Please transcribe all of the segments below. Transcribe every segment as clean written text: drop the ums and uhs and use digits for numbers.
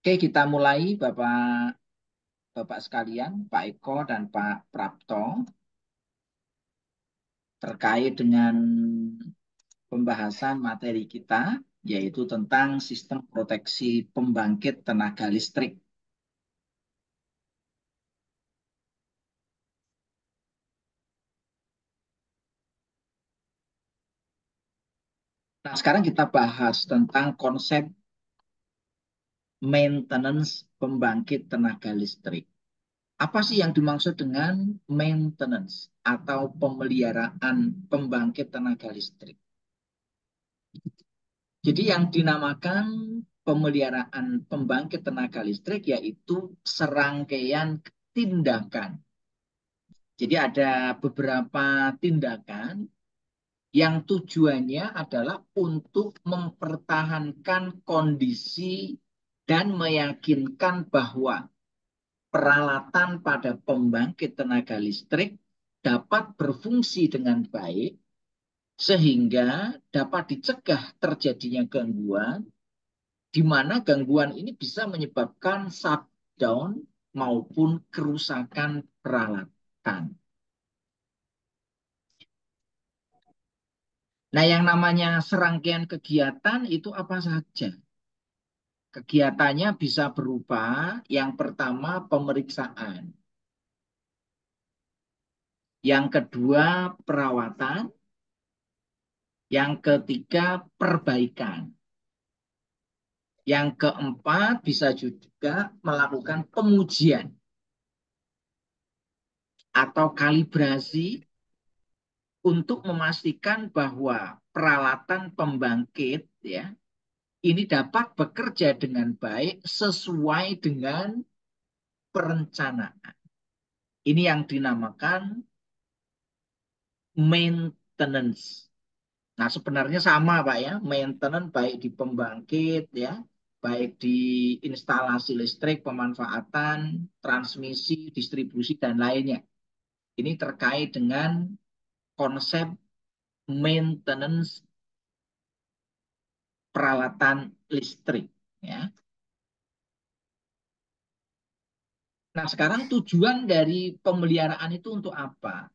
Oke, kita mulai Bapak sekalian, Pak Eko dan Pak Prapto, terkait dengan pembahasan materi kita, yaitu tentang sistem proteksi pembangkit tenaga listrik. Nah, sekarang kita bahas tentang konsep maintenance pembangkit tenaga listrik. Apa sih yang dimaksud dengan maintenance atau pemeliharaan pembangkit tenaga listrik? Jadi yang dinamakan pemeliharaan pembangkit tenaga listrik yaitu serangkaian tindakan. Jadi ada beberapa tindakan yang tujuannya adalah untuk mempertahankan kondisi dan meyakinkan bahwa peralatan pada pembangkit tenaga listrik dapat berfungsi dengan baik sehingga dapat dicegah terjadinya gangguan, di mana gangguan ini bisa menyebabkan shutdown maupun kerusakan peralatan. Nah, yang namanya serangkaian kegiatan itu apa saja? Kegiatannya bisa berupa yang pertama pemeriksaan, yang kedua perawatan, yang ketiga perbaikan, yang keempat bisa juga melakukan pengujian atau kalibrasi untuk memastikan bahwa peralatan pembangkit ya ini dapat bekerja dengan baik sesuai dengan perencanaan. Ini yang dinamakan maintenance. Nah, sebenarnya sama Pak ya, maintenance baik di pembangkit ya, baik di instalasi listrik, pemanfaatan, transmisi, distribusi dan lainnya. Ini terkait dengan konsep maintenance peralatan listrik ya. Nah, sekarang tujuan dari pemeliharaan itu untuk apa?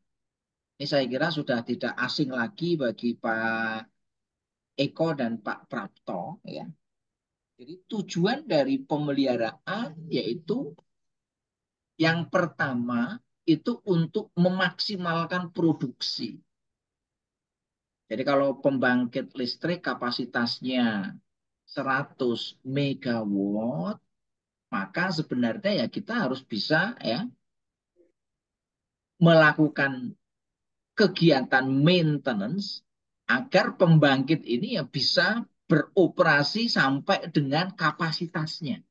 Ini saya kira sudah tidak asing lagi bagi Pak Eko dan Pak Prapto ya. Jadi tujuan dari pemeliharaan yaitu yang pertama itu untuk memaksimalkan produksi. Jadi kalau pembangkit listrik kapasitasnya 100 megawatt, maka sebenarnya ya kita harus bisa ya melakukan kegiatan maintenance agar pembangkit ini ya bisa beroperasi sampai dengan kapasitasnya.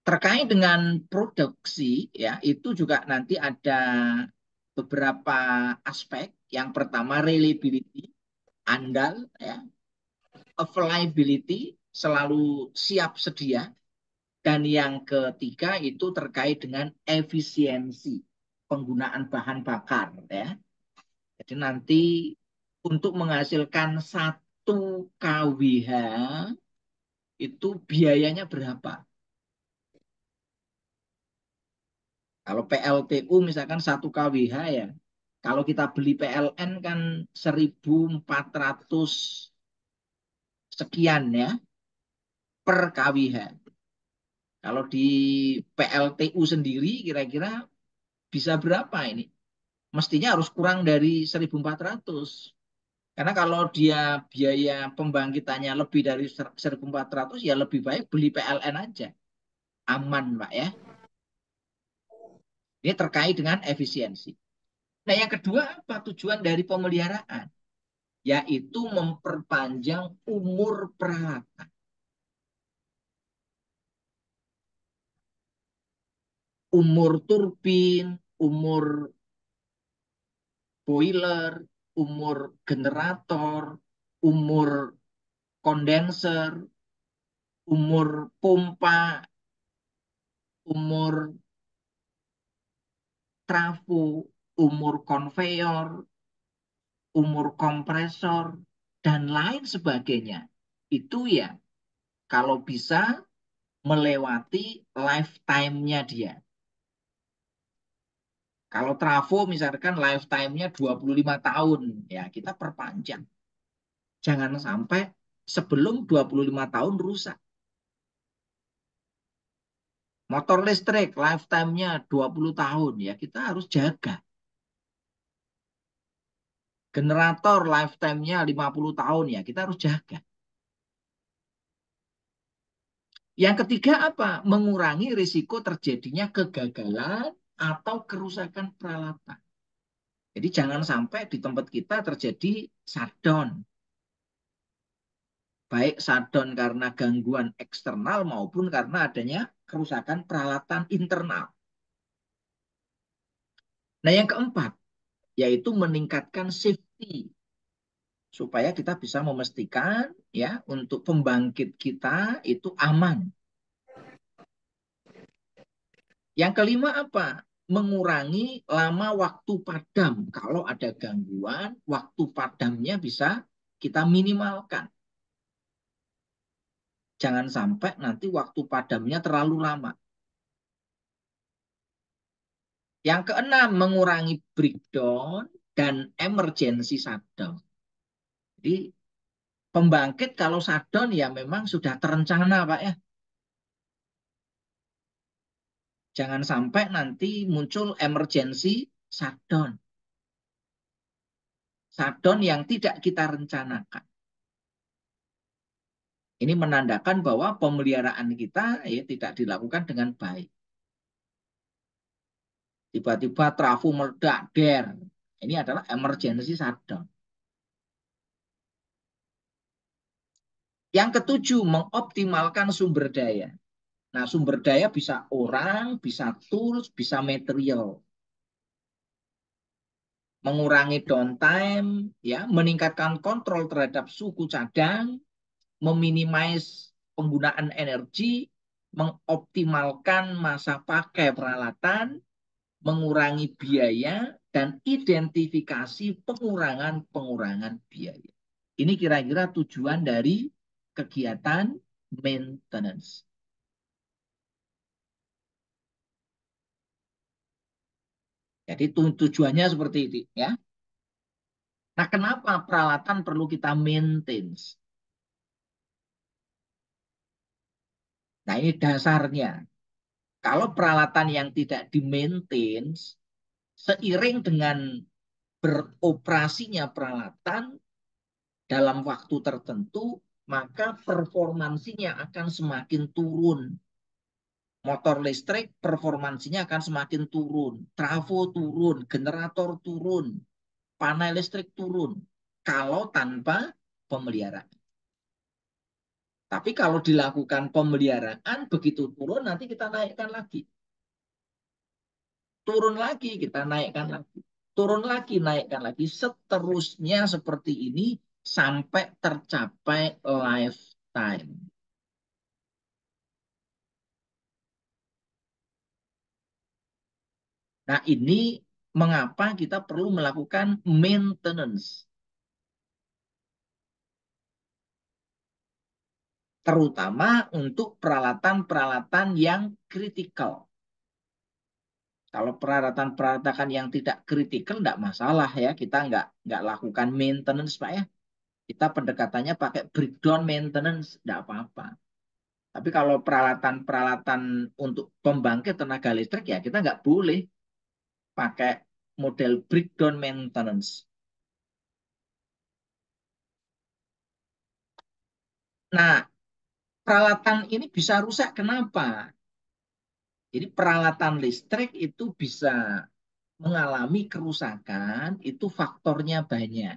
Terkait dengan produksi ya itu juga nanti ada beberapa aspek. Yang pertama reliability, andal ya, availability, selalu siap sedia, dan yang ketiga itu terkait dengan efisiensi penggunaan bahan bakar ya. Jadi nanti untuk menghasilkan 1 kWh itu biayanya berapa? Kalau PLTU misalkan 1 kWh ya, kalau kita beli PLN kan 1.400 sekian ya per kWh. Kalau di PLTU sendiri kira-kira bisa berapa ini? Mestinya harus kurang dari 1.400. Karena kalau dia biaya pembangkitannya lebih dari 1.400 ya lebih baik beli PLN aja. Aman, Pak ya. Ini terkait dengan efisiensi. Nah, yang kedua apa tujuan dari pemeliharaan? Yaitu memperpanjang umur peralatan. Umur turbin, umur boiler, umur generator, umur kondenser, umur pompa, umur trafo, umur konveyor, umur kompresor, dan lain sebagainya. Itu ya kalau bisa melewati lifetime-nya dia. Kalau trafo misalkan lifetime-nya 25 tahun, ya kita perpanjang. Jangan sampai sebelum 25 tahun rusak. Motor listrik lifetime-nya 20 tahun, ya kita harus jaga. Generator lifetime-nya 50 tahun, ya kita harus jaga. Yang ketiga apa? Mengurangi risiko terjadinya kegagalan atau kerusakan peralatan. Jadi jangan sampai di tempat kita terjadi shutdown. Baik shutdown karena gangguan eksternal maupun karena adanya kerusakan peralatan internal. Nah, yang keempat, yaitu meningkatkan safety supaya kita bisa memastikan ya untuk pembangkit kita itu aman. Yang kelima apa? Mengurangi lama waktu padam. Kalau ada gangguan, waktu padamnya bisa kita minimalkan. Jangan sampai nanti waktu padamnya terlalu lama. Yang keenam, mengurangi breakdown dan emergency shutdown. Jadi pembangkit kalau shutdown ya memang sudah terencana Pak ya. Jangan sampai nanti muncul emergency shutdown. Shutdown yang tidak kita rencanakan. Ini menandakan bahwa pemeliharaan kita ya tidak dilakukan dengan baik. Tiba-tiba trafo meledak, der. Ini adalah emergency shutdown. Yang ketujuh, mengoptimalkan sumber daya. Nah, sumber daya bisa orang, bisa tools, bisa material. Mengurangi downtime, ya, meningkatkan kontrol terhadap suku cadang, meminimais penggunaan energi, mengoptimalkan masa pakai peralatan, mengurangi biaya, dan identifikasi pengurangan-pengurangan biaya. Ini kira-kira tujuan dari kegiatan maintenance. Jadi tujuannya seperti itu ya. Nah, kenapa peralatan perlu kita maintain? Nah, ini dasarnya. Kalau peralatan yang tidak di-maintain, seiring dengan beroperasinya peralatan dalam waktu tertentu, maka performansinya akan semakin turun. Motor listrik performansinya akan semakin turun, trafo turun, generator turun, panel listrik turun. Kalau tanpa pemeliharaan. Tapi kalau dilakukan pemeliharaan, begitu turun nanti kita naikkan lagi. Turun lagi, kita naikkan lagi. Turun lagi, naikkan lagi. Seterusnya seperti ini sampai tercapai lifetime. Nah, ini mengapa kita perlu melakukan maintenance. Terutama untuk peralatan-peralatan yang kritikal. Kalau peralatan-peralatan yang tidak kritikal, tidak masalah ya. Kita nggak lakukan maintenance, Pak ya. Kita pendekatannya pakai breakdown maintenance, tidak apa-apa. Tapi kalau peralatan-peralatan untuk pembangkit tenaga listrik, ya kita nggak boleh pakai model breakdown maintenance. Nah, peralatan ini bisa rusak. Kenapa? Jadi peralatan listrik itu bisa mengalami kerusakan, itu faktornya banyak.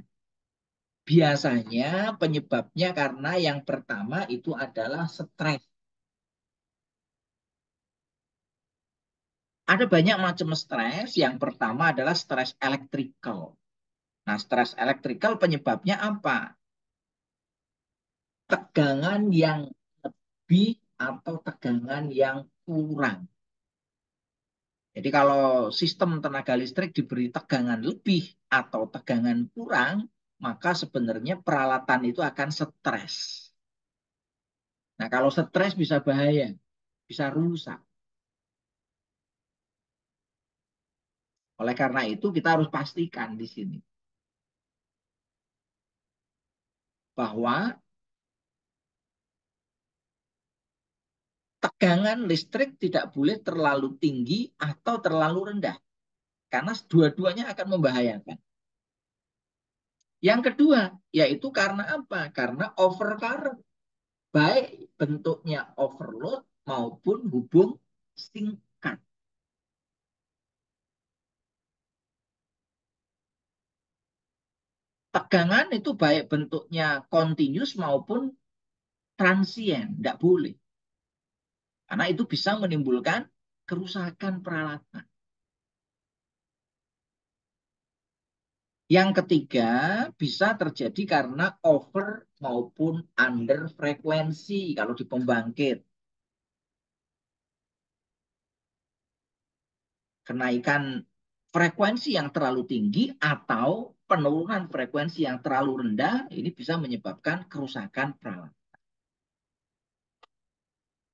Biasanya penyebabnya karena yang pertama itu adalah stres. Ada banyak macam stres. Yang pertama adalah stres elektrikal. Nah, stres elektrikal penyebabnya apa? Tegangan yang lebih atau tegangan yang kurang. Jadi kalau sistem tenaga listrik diberi tegangan lebih atau tegangan kurang, maka sebenarnya peralatan itu akan stres. Nah, kalau stres bisa bahaya, bisa rusak. Oleh karena itu kita harus pastikan di sini bahwa tegangan listrik tidak boleh terlalu tinggi atau terlalu rendah karena dua-duanya akan membahayakan. Yang kedua, yaitu karena apa? Karena overcurrent, baik bentuknya overload maupun hubung singkat. Tegangan itu baik bentuknya continuous maupun transient, tidak boleh. Karena itu bisa menimbulkan kerusakan peralatan. Yang ketiga, bisa terjadi karena over maupun under frekuensi kalau di pembangkit. Kenaikan frekuensi yang terlalu tinggi atau penurunan frekuensi yang terlalu rendah ini bisa menyebabkan kerusakan peralatan.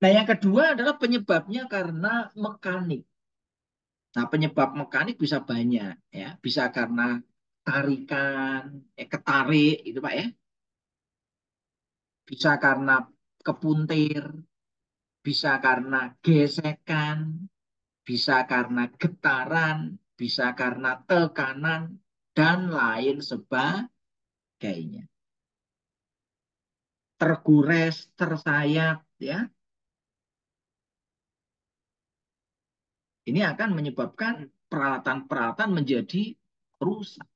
Nah, yang kedua adalah penyebabnya karena mekanik. Nah, penyebab mekanik bisa banyak ya, bisa karena tarikan, ketarik itu Pak ya, bisa karena kepuntir, bisa karena gesekan, bisa karena getaran, bisa karena tekanan dan lain sebagainya. Tergores, tersayat ya. Ini akan menyebabkan peralatan-peralatan menjadi rusak.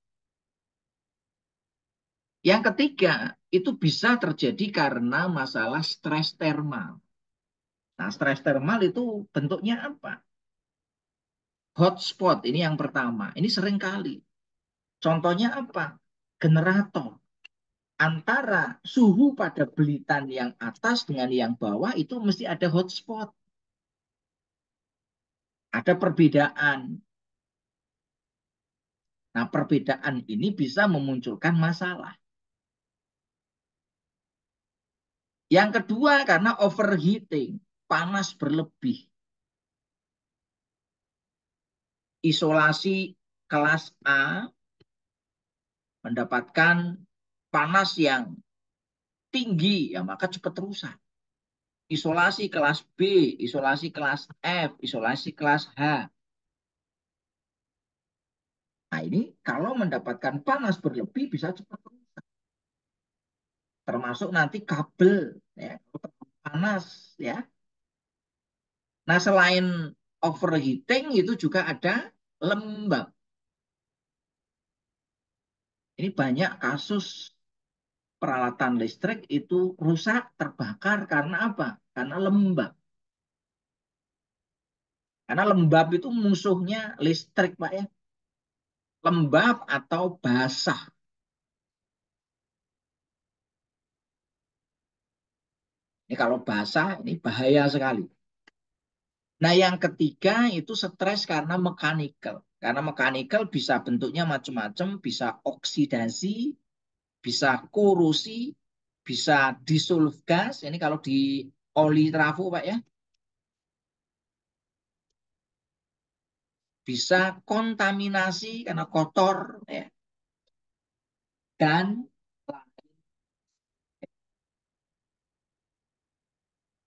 Yang ketiga, itu bisa terjadi karena masalah stres termal. Nah, stres termal itu bentuknya apa? Hotspot, ini yang pertama. Ini sering kali. Contohnya apa? Generator. Antara suhu pada belitan yang atas dengan yang bawah itu mesti ada hotspot. Ada perbedaan. Nah, perbedaan ini bisa memunculkan masalah. Yang kedua, karena overheating, panas berlebih. Isolasi kelas A mendapatkan panas yang tinggi, ya maka cepat rusak. Isolasi kelas B, isolasi kelas F, isolasi kelas H. Nah, ini kalau mendapatkan panas berlebih bisa cepat rusak. Termasuk nanti kabel, ya, panas, ya. Nah, selain overheating itu juga ada lembab. Ini banyak kasus peralatan listrik itu rusak, terbakar karena apa? Karena lembab. Karena lembab itu musuhnya listrik, Pak ya. Lembab atau basah. Ini kalau basah ini bahaya sekali. Nah, yang ketiga itu stres karena mechanical. Karena mechanical bisa bentuknya macam-macam, bisa oksidasi, bisa korosi, bisa dissolve gas. Ini kalau di oli trafo, Pak ya. Bisa kontaminasi karena kotor ya. Dan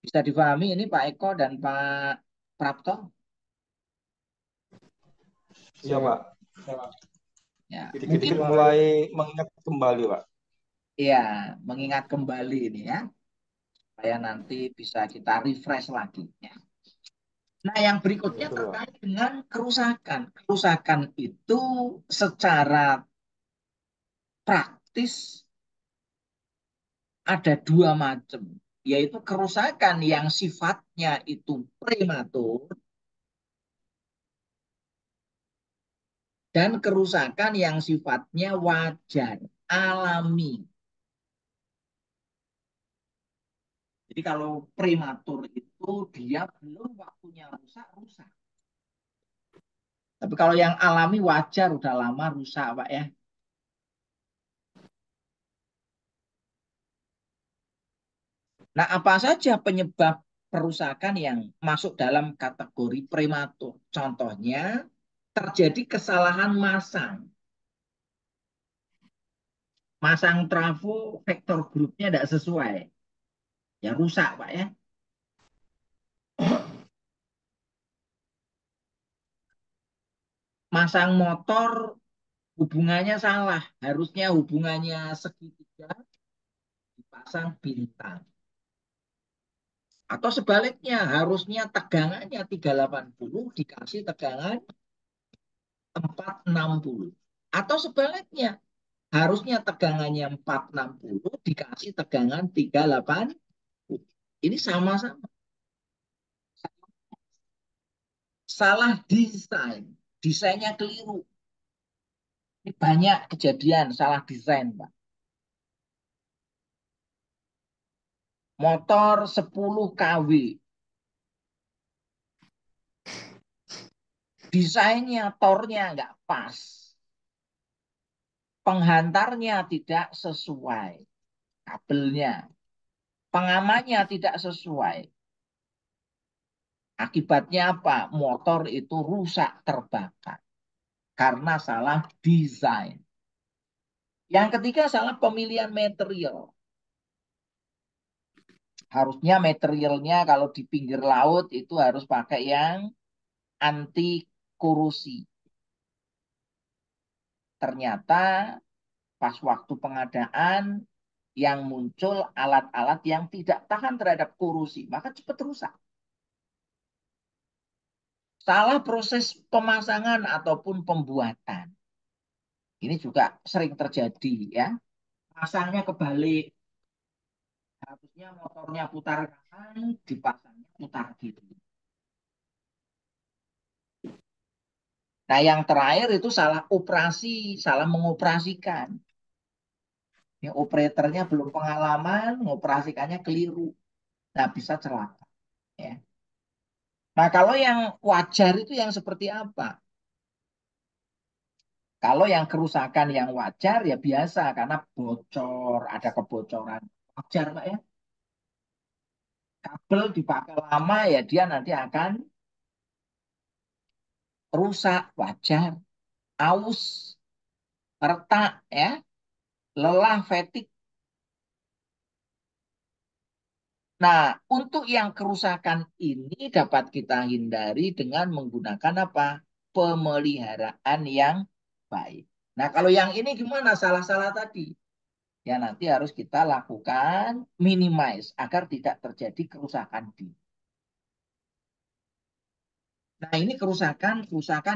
bisa dipahami ini Pak Eko dan Pak Prapto. Iya, Pak. Ya, Dikit-dikit mungkin mulai mengingat kembali, Pak. ya mengingat kembali ini ya, supaya nanti bisa kita refresh lagi ya. Nah, yang berikutnya Betul, Pak. terkait dengan kerusakan. Kerusakan itu secara praktis ada dua macam, yaitu kerusakan yang sifatnya itu prematur dan kerusakan yang sifatnya wajar, alami. Jadi kalau prematur itu dia belum waktunya rusak, rusak. Tapi kalau yang alami wajar udah lama rusak, Pak ya. Nah, apa saja penyebab perusakan yang masuk dalam kategori prematur? Contohnya, terjadi kesalahan masang. Masang trafo vektor grupnya tidak sesuai. Ya rusak, Pak ya. Masang motor hubungannya salah. Harusnya hubungannya segitiga dipasang bintang. Atau sebaliknya, harusnya tegangannya 380 dikasih tegangan 460. Atau sebaliknya, harusnya tegangannya 460 dikasih tegangan 380. Ini sama-sama. Salah desain. Desainnya keliru. Ini banyak kejadian salah desain, Pak. Motor 10 kW. Desainnya, tornya nggak pas. Penghantarnya tidak sesuai. Kabelnya. Pengamannya tidak sesuai. Akibatnya apa? Motor itu rusak terbakar. Karena salah desain. Yang ketiga salah pemilihan material. Harusnya materialnya kalau di pinggir laut itu harus pakai yang anti korosi. Ternyata pas waktu pengadaan yang muncul alat-alat yang tidak tahan terhadap korosi, maka cepat rusak. Salah proses pemasangan ataupun pembuatan. Ini juga sering terjadi ya. Pasangnya kebalik. Harusnya motornya putar kanan, dipasangnya putar kiri. Nah, yang terakhir itu salah operasi, salah mengoperasikan. Ya, operatornya belum pengalaman, mengoperasikannya keliru. Nah, bisa celaka. Ya. Nah, kalau yang wajar itu yang seperti apa? Kalau yang kerusakan yang wajar ya biasa karena bocor, ada kebocoran. Wajar, Pak ya. Kabel dipakai lama ya dia nanti akan rusak, wajar. Aus, retak ya, lelah, fatigue. Nah, untuk yang kerusakan ini dapat kita hindari dengan menggunakan apa? Pemeliharaan yang baik. Nah, kalau yang ini gimana? Salah-salah tadi. Ya nanti harus kita lakukan minimize agar tidak terjadi kerusakan di. Nah, ini kerusakan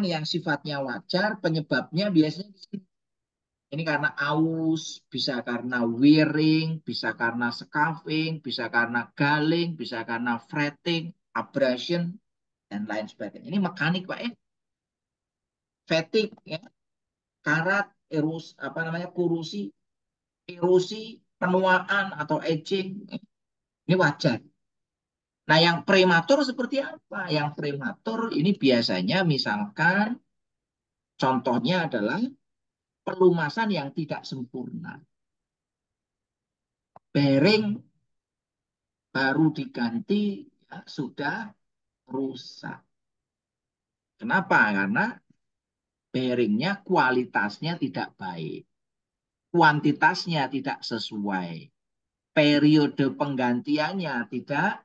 yang sifatnya wajar, penyebabnya biasanya di sini. Ini karena aus, bisa karena wearing, bisa karena scuffing, bisa karena galing, bisa karena fretting, abrasion, dan lain sebagainya. Ini mekanik, Pak ya. Fatigue, ya. Karat, apa namanya, korosi, erosi, penuaan atau aging. Ini wajar. Nah, yang prematur seperti apa? Yang prematur ini biasanya misalkan contohnya adalah pelumasan yang tidak sempurna. Bearing baru diganti ya, sudah rusak. Kenapa? Karena bearingnya kualitasnya tidak baik. Kuantitasnya tidak sesuai. Periode penggantiannya tidak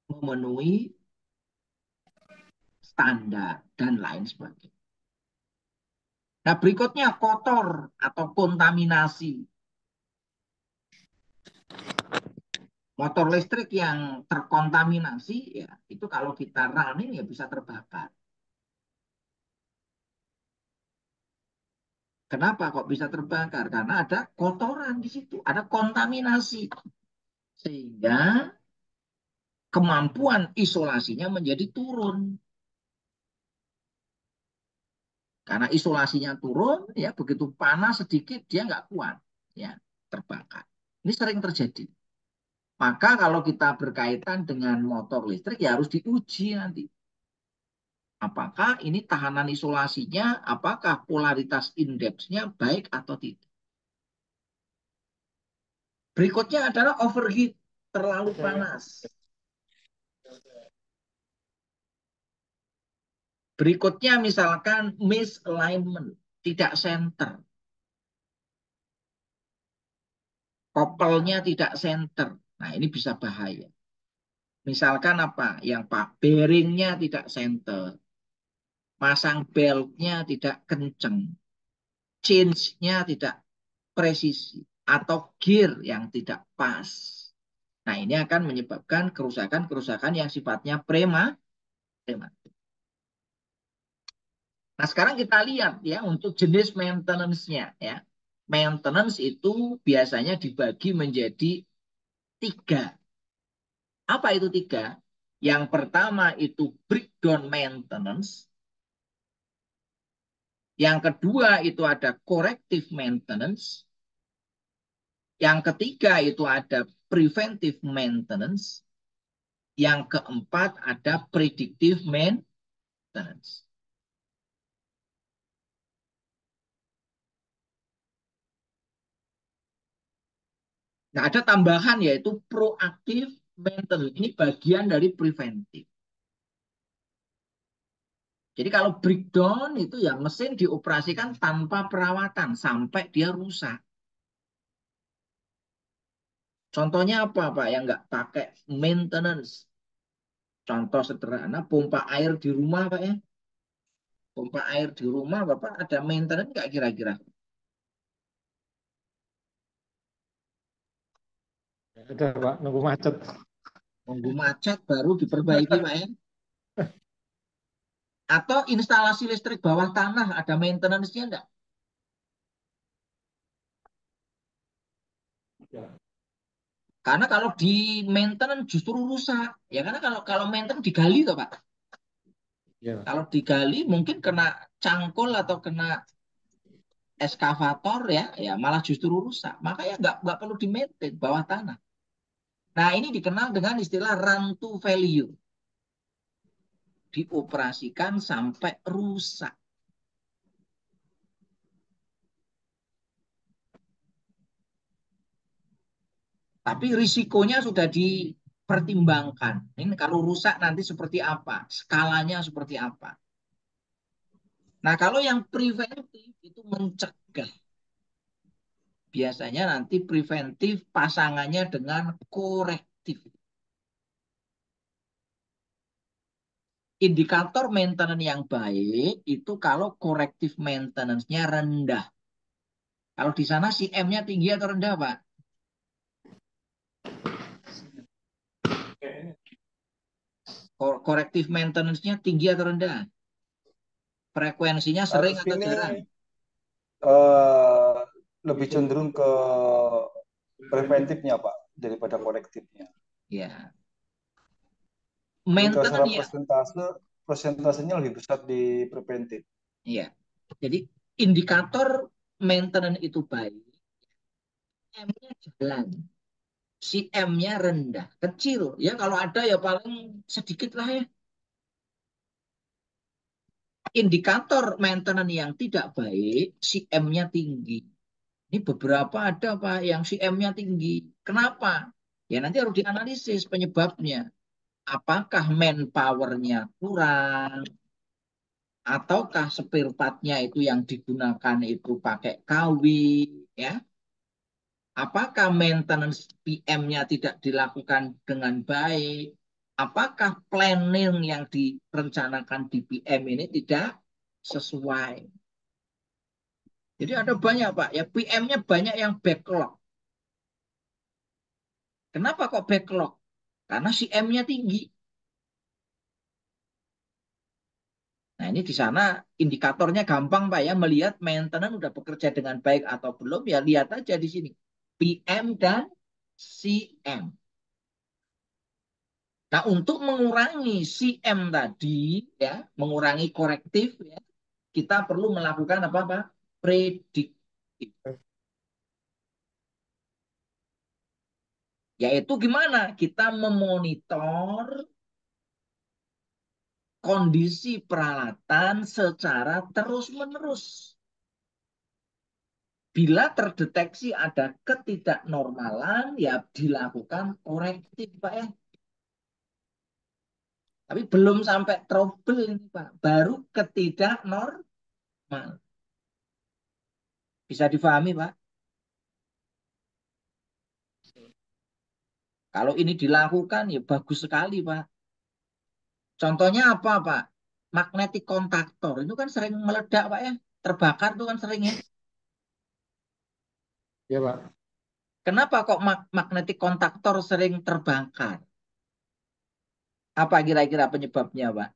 memenuhi standar dan lain sebagainya. Nah, berikutnya kotor atau kontaminasi. Motor listrik yang terkontaminasi ya itu kalau kita running ya bisa terbakar. Kenapa kok bisa terbakar? Karena ada kotoran di situ, ada kontaminasi. Sehingga kemampuan isolasinya menjadi turun. Karena isolasinya turun, ya begitu panas sedikit dia nggak kuat, ya terbakar. Ini sering terjadi. Maka kalau kita berkaitan dengan motor listrik ya harus diuji nanti. Apakah ini tahanan isolasinya, apakah polaritas indeksnya baik atau tidak. Berikutnya adalah overheat, terlalu Oke. panas. Berikutnya misalkan misalignment, tidak center. Kopelnya tidak center. Nah, ini bisa bahaya. Misalkan apa? Yang Pak, bearingnya tidak center. Pasang beltnya tidak kenceng. Change-nya tidak presisi. Atau gear yang tidak pas. Nah, ini akan menyebabkan kerusakan-kerusakan yang sifatnya prematur. Nah, sekarang kita lihat ya untuk jenis maintenance-nya ya. Maintenance itu biasanya dibagi menjadi tiga. Apa itu tiga? Yang pertama itu breakdown maintenance. Yang kedua itu ada corrective maintenance. Yang ketiga itu ada preventive maintenance. Yang keempat ada predictive maintenance. Nah, ada tambahan yaitu proactive maintenance. Ini bagian dari preventif. Jadi kalau breakdown itu ya mesin dioperasikan tanpa perawatan sampai dia rusak. Contohnya apa Pak yang nggak pakai maintenance? Contoh sederhana pompa air di rumah Pak ya. Pompa air di rumah Bapak ada maintenance nggak kira-kira? Udah Pak, nunggu macet. Nunggu macet baru diperbaiki Pak ya. Atau instalasi listrik bawah tanah ada maintenance-nya enggak? Ya, Karena kalau di maintenance justru rusak. Ya karena kalau kalau maintenance digali toh Pak. ya. Kalau digali mungkin kena cangkul atau kena eskavator ya, ya malah justru rusak. Makanya nggak perlu di maintain bawah tanah. Nah ini dikenal dengan istilah run to value. Dioperasikan sampai rusak. Tapi risikonya sudah dipertimbangkan. Ini kalau rusak nanti seperti apa? Skalanya seperti apa? Nah, kalau yang preventif itu mencegah. Biasanya nanti preventif pasangannya dengan korektif. Indikator maintenance yang baik itu kalau korektif maintenance-nya rendah. Kalau di sana si M-nya tinggi atau rendah, Pak? Korektif maintenance-nya tinggi atau rendah? Frekuensinya Kalau sering atau sini jarang? eh, lebih cenderung ke preventifnya, Pak, daripada korektifnya. Ya, Jadi kalau maintenance secara ya. persentasenya lebih besar di preventif. Ya. Jadi indikator maintenance itu baik, M-nya jalan. Si M-nya rendah, kecil. Ya kalau ada ya paling sedikit lah ya. Indikator maintenance yang tidak baik, si M-nya tinggi. Ini beberapa ada Pak yang si M-nya tinggi. Kenapa? Ya nanti harus dianalisis penyebabnya. Apakah manpower-nya kurang? Ataukah spare part-nya itu yang digunakan itu pakai KW? Ya? Apakah maintenance PM-nya tidak dilakukan dengan baik? Apakah planning yang direncanakan di PM ini tidak sesuai? Jadi ada banyak Pak, ya PM-nya banyak yang backlog. Kenapa kok backlog? Karena si M-nya tinggi. Nah ini di sana indikatornya gampang Pak ya, melihat maintenance udah bekerja dengan baik atau belum, ya lihat aja di sini. PM dan CM. Nah, untuk mengurangi CM tadi, ya, mengurangi korektif, ya, kita perlu melakukan apa-apa? Prediktif. Yaitu gimana? Kita memonitor kondisi peralatan secara terus-menerus. Bila terdeteksi ada ketidaknormalan, ya dilakukan korektif, Pak ya. Tapi belum sampai trouble ini, Pak. Baru ketidaknormal. Bisa difahami, Pak? Kalau ini dilakukan, ya bagus sekali, Pak. Contohnya apa, Pak? Magnetic kontaktor. Itu kan sering meledak, Pak ya. Terbakar itu kan sering ya. Ya, Pak. Kenapa kok magnetic kontaktor sering terbakar? Apa kira-kira penyebabnya, Pak?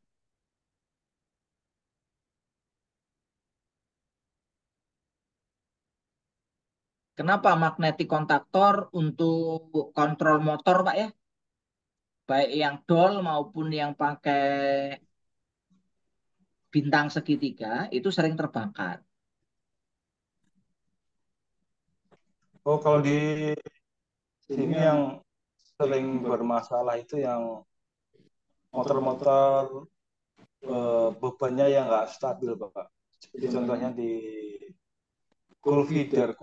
Kenapa magnetic kontaktor untuk kontrol motor, Pak ya? Baik yang dol maupun yang pakai bintang segitiga itu sering terbakar. Oh, kalau di sini yang sering bermasalah itu yang motor-motor bebannya yang nggak stabil, Pak. Seperti contohnya di cool feeder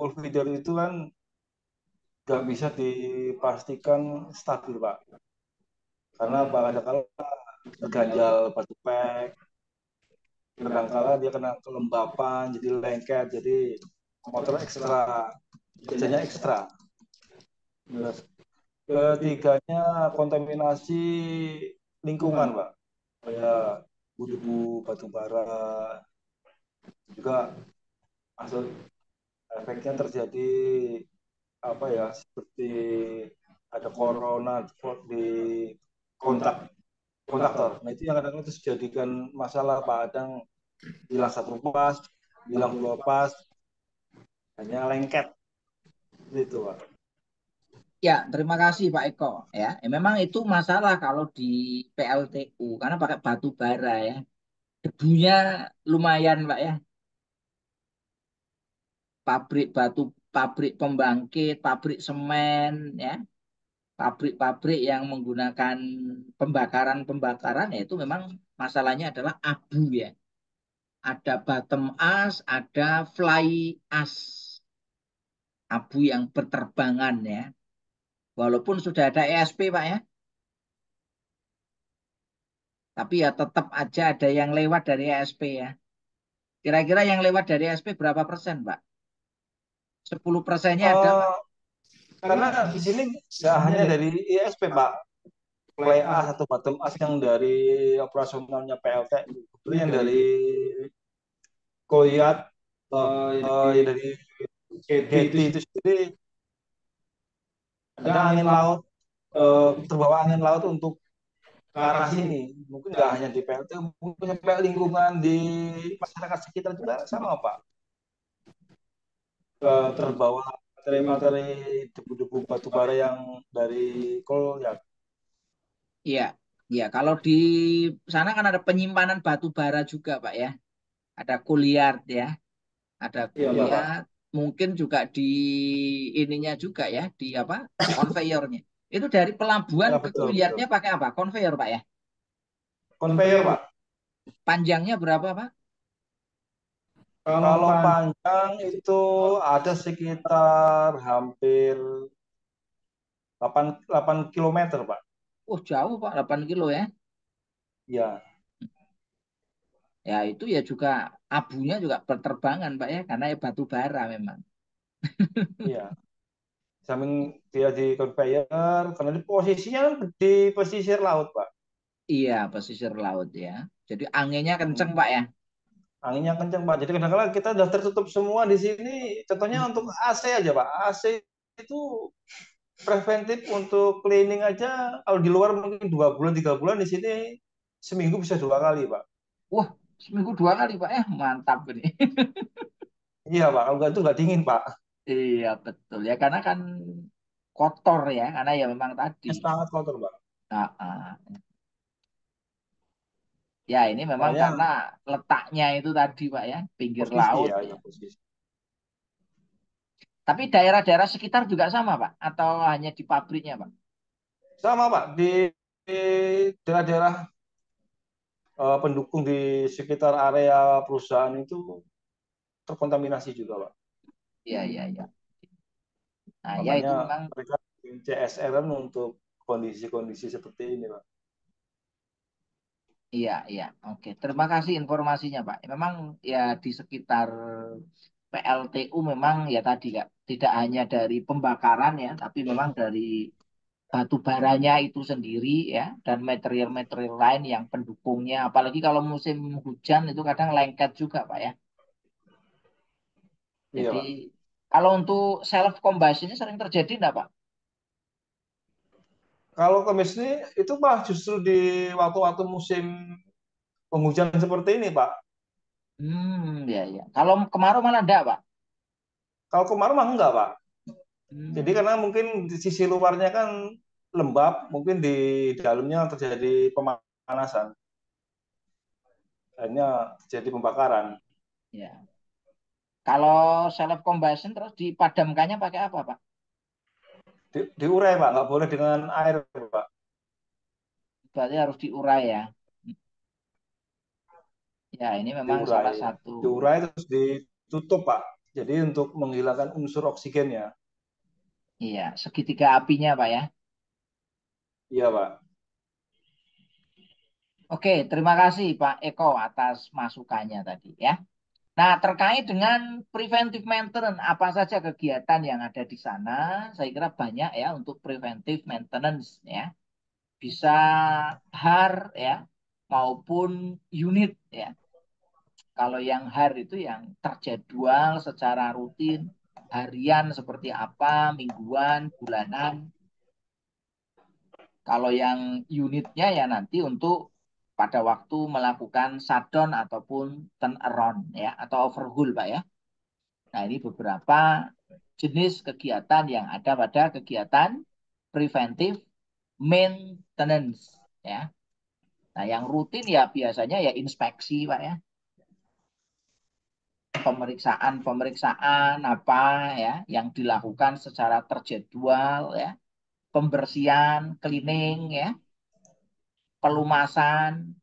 itu kan nggak bisa dipastikan stabil, Pak. Karena kadang-kala terganjal batu pek, kadang-kala dia kena kelembapan, jadi lengket, jadi motor ekstra, kerjanya ekstra. Terus ketiganya kontaminasi lingkungan, Pak. Kayak debu, batu bara, juga hasil efeknya terjadi apa ya, seperti ada corona di kontak kontaktor. Nah itu yang kadang-kadang itu dijadikan masalah, Pak. Kadang hilang satu pas, hilang dua pas, hanya lengket gitu, Pak. Ya, terima kasih Pak Eko ya. Memang itu masalah kalau di PLTU karena pakai batu bara ya. Debunya lumayan Pak ya. Pabrik batu, pabrik pembangkit, pabrik semen ya, pabrik-pabrik yang menggunakan pembakaran-pembakaran ya itu memang masalahnya adalah abu ya. Ada bottom ash, ada fly ash, abu yang berterbangan ya. Walaupun sudah ada ESP Pak ya, tapi ya tetap aja ada yang lewat dari ESP ya. Kira-kira yang lewat dari ESP berapa persen Pak? 10%-nya ada Pak? Uh, karena di sini nggak hanya dari ISP, Pak. Play as atau bottom as yang dari operasionalnya PLT, itu yang dari Koyat, yang dari Getty itu sendiri ada angin laut, terbawa angin laut untuk ke arah sini. Mungkin nggak hanya di PLT, mungkin sampai lingkungan di masyarakat sekitar juga sama, Pak. Terbawa materi-materi debu-debu batu bara yang dari Koyat. Iya, iya. Kalau di sana kan ada penyimpanan batu bara juga Pak ya. Ada kuliard ya, ada Iya, Pak. kuliard. Mungkin juga di ininya juga ya, di apa? Konveyornya. Itu dari pelabuhan Ya, ke betul, betul. kuliardnya pakai apa? Konveyor Pak ya. Conveyor, Pak. Panjangnya berapa Pak? Kalau panjang itu ada sekitar hampir 8 kilometer, Pak. Oh jauh Pak, 8 kilo ya. Ya, Ya itu ya juga abunya juga berterbangan Pak ya, karena ya batu bara memang. iya. Samping dia di conveyor, karena di posisinya kan di pesisir laut, Pak. Iya, pesisir laut ya. Jadi anginnya kenceng Hmm. Pak ya. Anginnya kencang, Pak. Jadi kadang-kadang kita udah tertutup semua di sini. Contohnya untuk AC aja, Pak. AC itu preventif untuk cleaning aja. Kalau di luar mungkin 2 bulan, 3 bulan, di sini seminggu bisa 2 kali, Pak. Wah, seminggu 2 kali Pak ya, mantap ini. Iya, Pak. Kalau nggak itu nggak dingin, Pak. Iya betul ya, karena kan kotor ya, karena ya memang tadi. Sangat kotor, Pak. Nah, ya ini memang Makanya karena letaknya itu tadi Pak ya, pinggir posisi laut ya, ya. ya posisi. Tapi daerah-daerah sekitar juga sama Pak, atau hanya di pabriknya Pak? Sama, Pak. Di daerah-daerah pendukung di sekitar area perusahaan itu terkontaminasi juga, Pak. Iya, iya, iya. Nah, ya Makanya itu memang. mereka bikin CSR kan untuk kondisi-kondisi seperti ini, Pak. Iya, iya. Oke, terima kasih informasinya, Pak. Memang ya di sekitar PLTU memang ya tadi Kak, tidak hanya dari pembakaran ya, tapi memang dari batu baranya itu sendiri ya, dan material-material lain yang pendukungnya. Apalagi kalau musim hujan itu kadang lengket juga, Pak ya. Iya, Jadi Pak. kalau untuk self combustion ini sering terjadi enggak, Pak? Kalau kemis ini itu Pak justru di waktu-waktu musim penghujan seperti ini, Pak. Ya, ya. Kalau kemarau malah enggak, Pak. Kalau kemarin mah enggak, Pak. Jadi Hmm, karena mungkin di sisi luarnya kan lembab, mungkin di dalamnya terjadi pemanasan, akhirnya terjadi pembakaran. ya. Kalau self combustion terus dipadamkannya pakai apa, Pak? Diurai, Pak, nggak boleh dengan air, Pak. Berarti harus diurai ya. Ya, ini memang Diurai. salah satu. Diurai terus ditutup, Pak. Jadi untuk menghilangkan unsur oksigennya. Iya, segitiga apinya, Pak ya. Iya, Pak. Oke, terima kasih Pak Eko atas masukannya tadi ya. Nah, terkait dengan preventive maintenance, apa saja kegiatan yang ada di sana? Saya kira banyak ya untuk preventive maintenance ya. Bisa HAR ya maupun unit ya. Kalau yang HAR itu yang terjadwal secara rutin, harian seperti apa, mingguan, bulanan. Kalau yang unitnya ya nanti untuk pada waktu melakukan shutdown ataupun turn around ya atau overhaul Pak ya. Nah, ini beberapa jenis kegiatan yang ada pada kegiatan preventive maintenance ya. Nah, yang rutin ya biasanya ya inspeksi Pak ya. Pemeriksaan-pemeriksaan apa ya yang dilakukan secara terjadwal ya. Pembersihan, cleaning ya, pelumasan,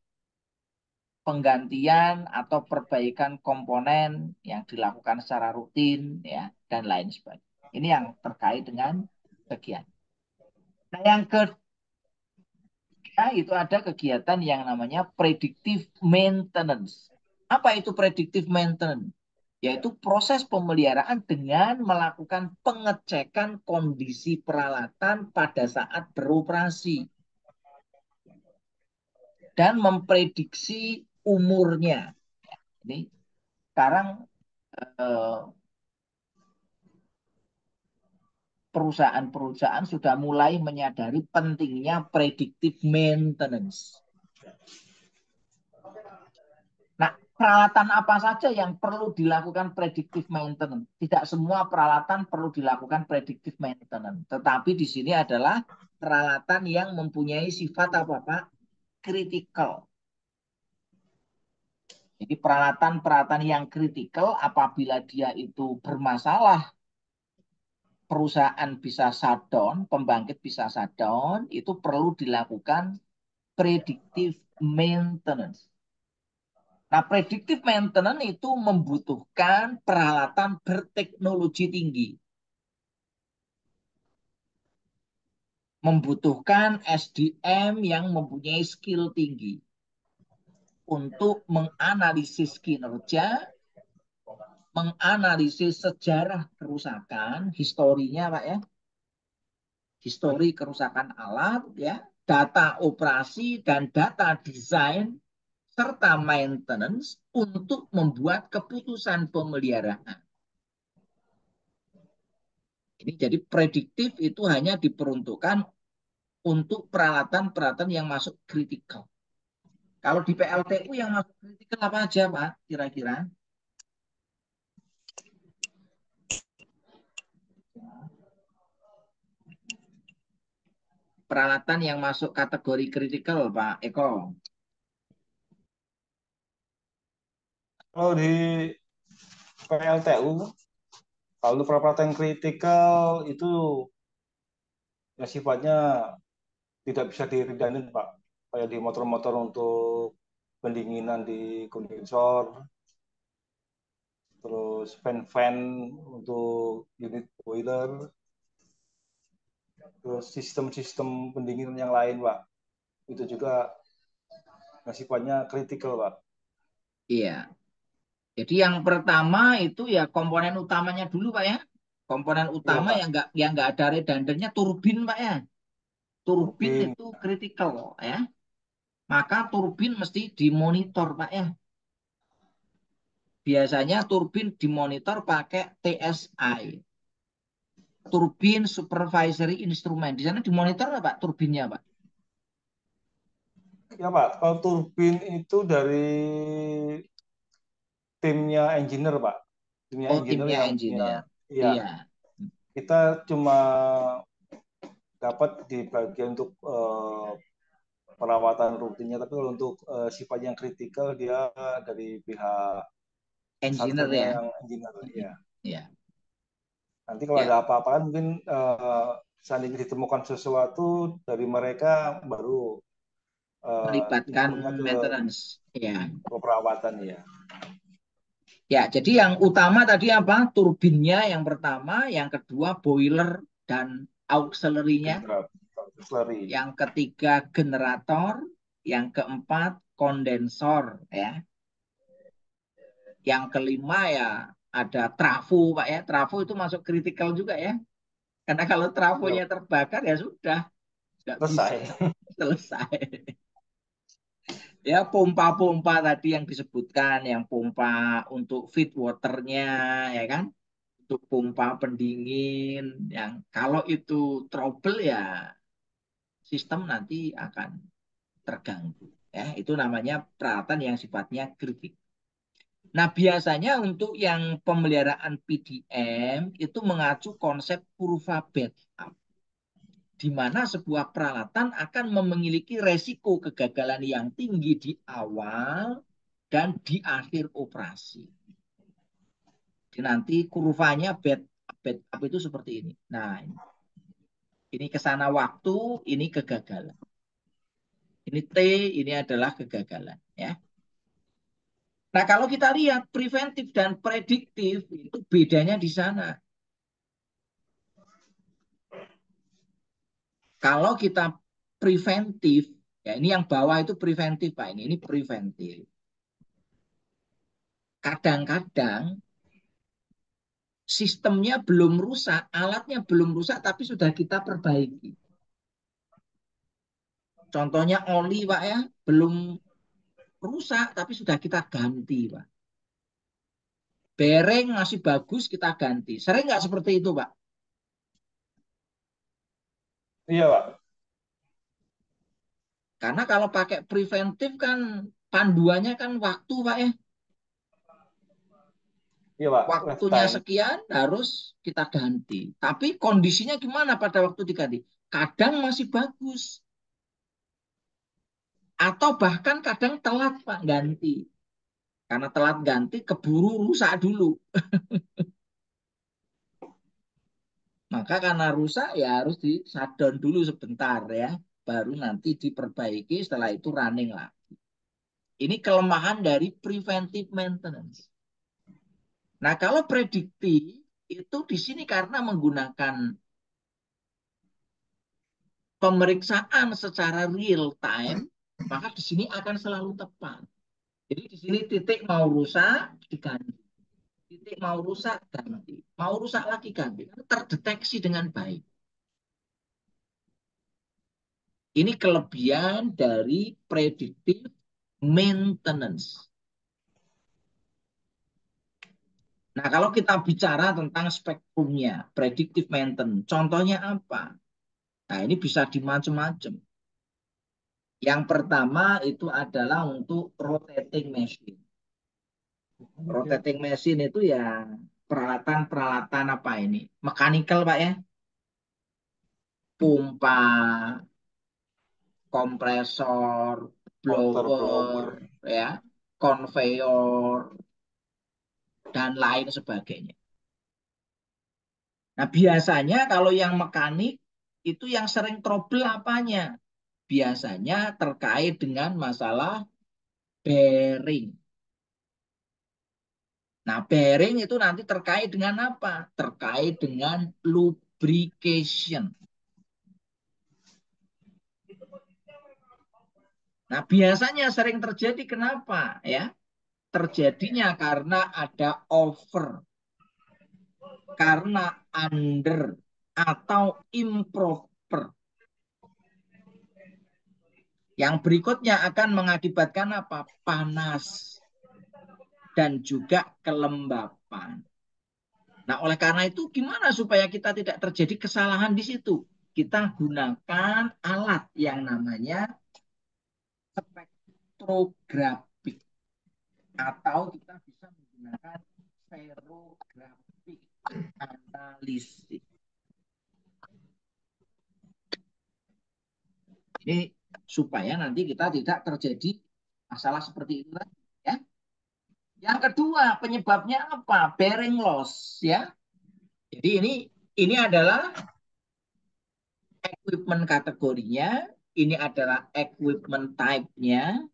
penggantian atau perbaikan komponen yang dilakukan secara rutin ya dan lain sebagainya. Ini yang terkait dengan kegiatan. Nah, yang ketiga itu ada kegiatan yang namanya predictive maintenance. Apa itu predictive maintenance? Yaitu proses pemeliharaan dengan melakukan pengecekan kondisi peralatan pada saat beroperasi dan memprediksi umurnya. Ini sekarang eh, perusahaan-perusahaan sudah mulai menyadari pentingnya predictive maintenance. Nah, peralatan apa saja yang perlu dilakukan predictive maintenance? Tidak semua peralatan perlu dilakukan predictive maintenance, tetapi di sini adalah peralatan yang mempunyai sifat apa, Pak? Critical. Jadi peralatan-peralatan yang kritikal apabila dia itu bermasalah, perusahaan bisa shutdown, pembangkit bisa shutdown, itu perlu dilakukan predictive maintenance. Nah, predictive maintenance itu membutuhkan peralatan berteknologi tinggi, membutuhkan SDM yang mempunyai skill tinggi untuk menganalisis kinerja, menganalisis sejarah kerusakan, historinya, Pak ya, histori kerusakan alat, ya, data operasi dan data desain serta maintenance untuk membuat keputusan pemeliharaan. Ini jadi prediktif itu hanya diperuntukkan untuk peralatan-peralatan yang masuk kritikal. Kalau di PLTU yang masuk kritikal apa aja, Pak? Kira-kira? Peralatan yang masuk kategori kritikal, Pak Eko. Kalau di PLTU, kalau peralatan kritikal itu ya sifatnya tidak bisa dirindanin, Pak. Kayak di motor-motor untuk pendinginan di kondensor, terus fan-fan untuk unit boiler, terus sistem-sistem pendinginan yang lain, Pak. Itu juga sifatnya kritikal, Pak. Iya. Jadi yang pertama itu ya komponen utamanya dulu Pak ya. Komponen Iya, utama Pak. yang nggak ada redundannya turbin Pak ya. Turbin Turbin. itu kritikal ya. Maka turbin mesti dimonitor Pak ya. Biasanya turbin dimonitor pakai TSI. Turbin Supervisory Instrument. Di sana dimonitor nggak Pak turbinnya Pak? Ya, Pak. Kalau turbin itu dari timnya engineer, Pak. Timnya Oh engineer timnya yang punya, engineer. ya, Iya. kita cuma dapat di bagian untuk perawatan rutinnya, tapi kalau untuk sifat yang kritikal dia dari pihak Engineer sarjana ya. yang engineer, ya. Ya. Nanti kalau Ya. ada apa-apa kan mungkin seandainya ditemukan sesuatu dari mereka baru Melibatkan infonya ke maintenance. Ya. perawatan, ya. Ya, jadi yang utama tadi apa? Turbinnya yang pertama, yang kedua boiler dan auxiliary-nya, Generator, auxiliary. yang ketiga generator, yang keempat kondensor ya. Yang kelima ya ada trafo Pak ya. Trafo itu masuk kritikal juga ya. Karena kalau Ya, trafonya terbakar ya sudah nggak bisa selesai. selesai. Ya pompa-pompa tadi yang disebutkan, yang pompa untuk feed waternya ya kan, untuk pompa pendingin, yang kalau itu trouble ya sistem nanti akan terganggu. Ya, itu namanya peralatan yang sifatnya kritik. Nah, biasanya untuk yang pemeliharaan PDM itu mengacu konsep kurva backup, di mana sebuah peralatan akan memiliki resiko kegagalan yang tinggi di awal dan di akhir operasi. Jadi nanti kurvanya backup itu seperti ini. Nah, ini kesana waktu, ini kegagalan. Ini T, ini adalah kegagalan. Ya. Nah, kalau kita lihat preventif dan prediktif, itu bedanya di sana. Kalau kita preventif, ya ini yang bawah itu preventif, Pak. Ini preventif. Kadang-kadang sistemnya belum rusak, alatnya belum rusak, tapi sudah kita perbaiki. Contohnya oli, Pak ya, belum rusak, tapi sudah kita ganti, Pak. Bearing masih bagus, kita ganti. Sering nggak seperti itu, Pak? Iya, Pak. Karena kalau pakai preventif kan panduannya kan waktu, Pak ya. Iya, Pak. Waktunya Lifetime. sekian harus kita ganti. Tapi kondisinya gimana pada waktu diganti? Kadang masih bagus. Atau bahkan kadang telat, Pak, ganti. Karena telat ganti, keburu rusak dulu. Maka karena rusak ya harus di shutdown dulu sebentar ya. Baru nanti diperbaiki, setelah itu running lah. Ini kelemahan dari preventive maintenance. Nah, kalau prediktif itu di sini karena menggunakan pemeriksaan secara real time, maka di sini akan selalu tepat. Jadi di sini titik mau rusak diganti, titik mau rusak ganti, mau rusak lagi ganti, terdeteksi dengan baik. Ini kelebihan dari predictive maintenance. Nah, kalau kita bicara tentang spektrumnya, predictive maintenance, contohnya apa? Nah, ini bisa di macam-macam. Yang pertama itu adalah untuk rotating machine. Rotating machine itu ya peralatan-peralatan apa ini? Mechanical, Pak ya. Pompa, kompresor, Water blower, blower. ya, conveyor, dan lain sebagainya. Nah, biasanya kalau yang mekanik itu yang sering trouble apanya? Biasanya terkait dengan masalah bearing. Nah, bearing itu nanti terkait dengan apa? Terkait dengan lubrication. Nah, biasanya sering terjadi kenapa ya? Terjadinya karena ada over, karena under, atau improper. Yang berikutnya akan mengakibatkan apa? Panas dan juga kelembapan. Nah, oleh karena itu gimana supaya kita tidak terjadi kesalahan di situ? Kita gunakan alat yang namanya spektrografik atau kita bisa menggunakan ferrografik analisis. Ini supaya nanti kita tidak terjadi masalah seperti itu lagi, ya. Yang kedua, penyebabnya apa? Bearing loss, ya. Jadi ini adalah equipment kategorinya, ini adalah equipment type-nya,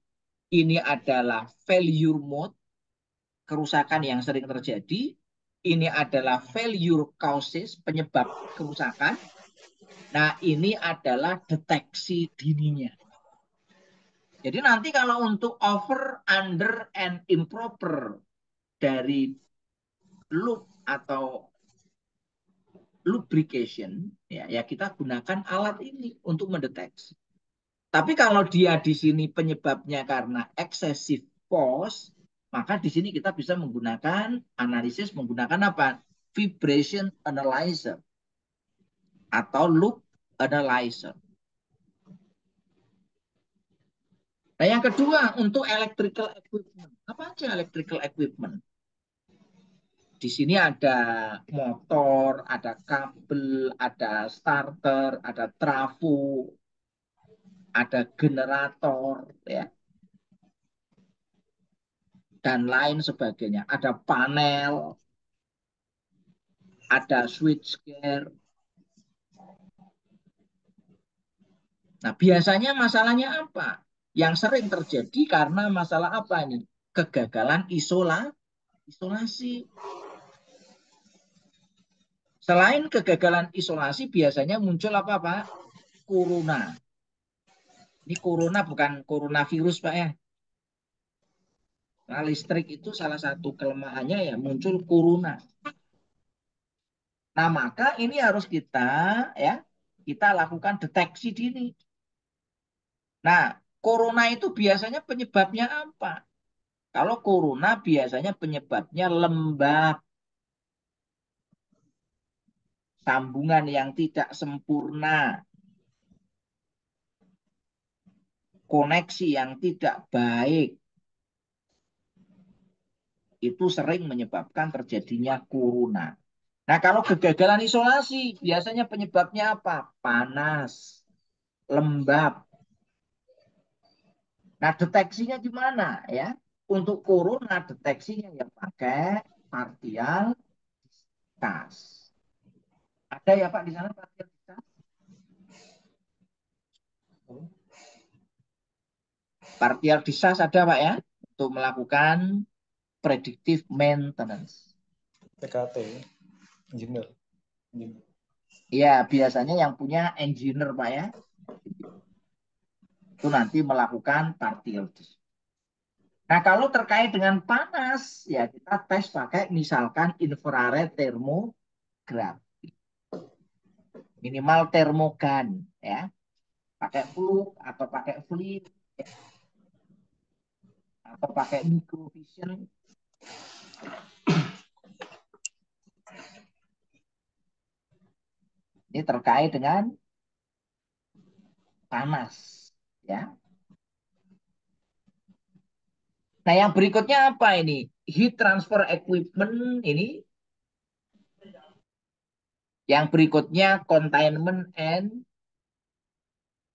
ini adalah failure mode, kerusakan yang sering terjadi, ini adalah failure causes, penyebab kerusakan. Nah, ini adalah deteksi dininya. Jadi nanti kalau untuk over, under, and improper dari loop atau lubrication, ya kita gunakan alat ini untuk mendeteksi. Tapi kalau dia di sini penyebabnya karena excessive force, maka di sini kita bisa menggunakan analisis menggunakan apa? Vibration analyzer atau loop analyzer. Nah, yang kedua untuk electrical equipment. Apa aja electrical equipment? Di sini ada motor, ada kabel, ada starter, ada trafo, ada generator, ya, dan lain sebagainya. Ada panel, ada switchgear. Nah, biasanya masalahnya apa? Yang sering terjadi karena masalah apa ini? Kegagalan isolasi. Selain kegagalan isolasi, biasanya muncul apa, Pak? Corona. Ini corona bukan coronavirus, Pak, ya. Nah, listrik itu salah satu kelemahannya ya muncul corona. Nah, maka ini harus kita lakukan deteksi dini. Nah, corona itu biasanya penyebabnya apa? Kalau corona biasanya penyebabnya lembab, sambungan yang tidak sempurna, koneksi yang tidak baik. Itu sering menyebabkan terjadinya corona. Nah, kalau kegagalan isolasi, biasanya penyebabnya apa? Panas, lembab. Nah, deteksinya gimana ya? Untuk corona deteksinya ya pakai partial discharge. Ada ya Pak di sana partial discharge? Partial discharge ada Pak ya? Untuk melakukan predictive maintenance. PKT, engineer. Ya, biasanya yang punya engineer Pak ya. Itu nanti melakukan partial discharge. Nah, kalau terkait dengan panas, ya kita tes pakai misalkan infrared thermograph. Minimal termogan, ya. Pakai fluk atau pakai flip, ya. Atau pakai microvision. Ini terkait dengan panas, ya. Nah, yang berikutnya apa ini? Heat transfer equipment ini. Yang berikutnya containment and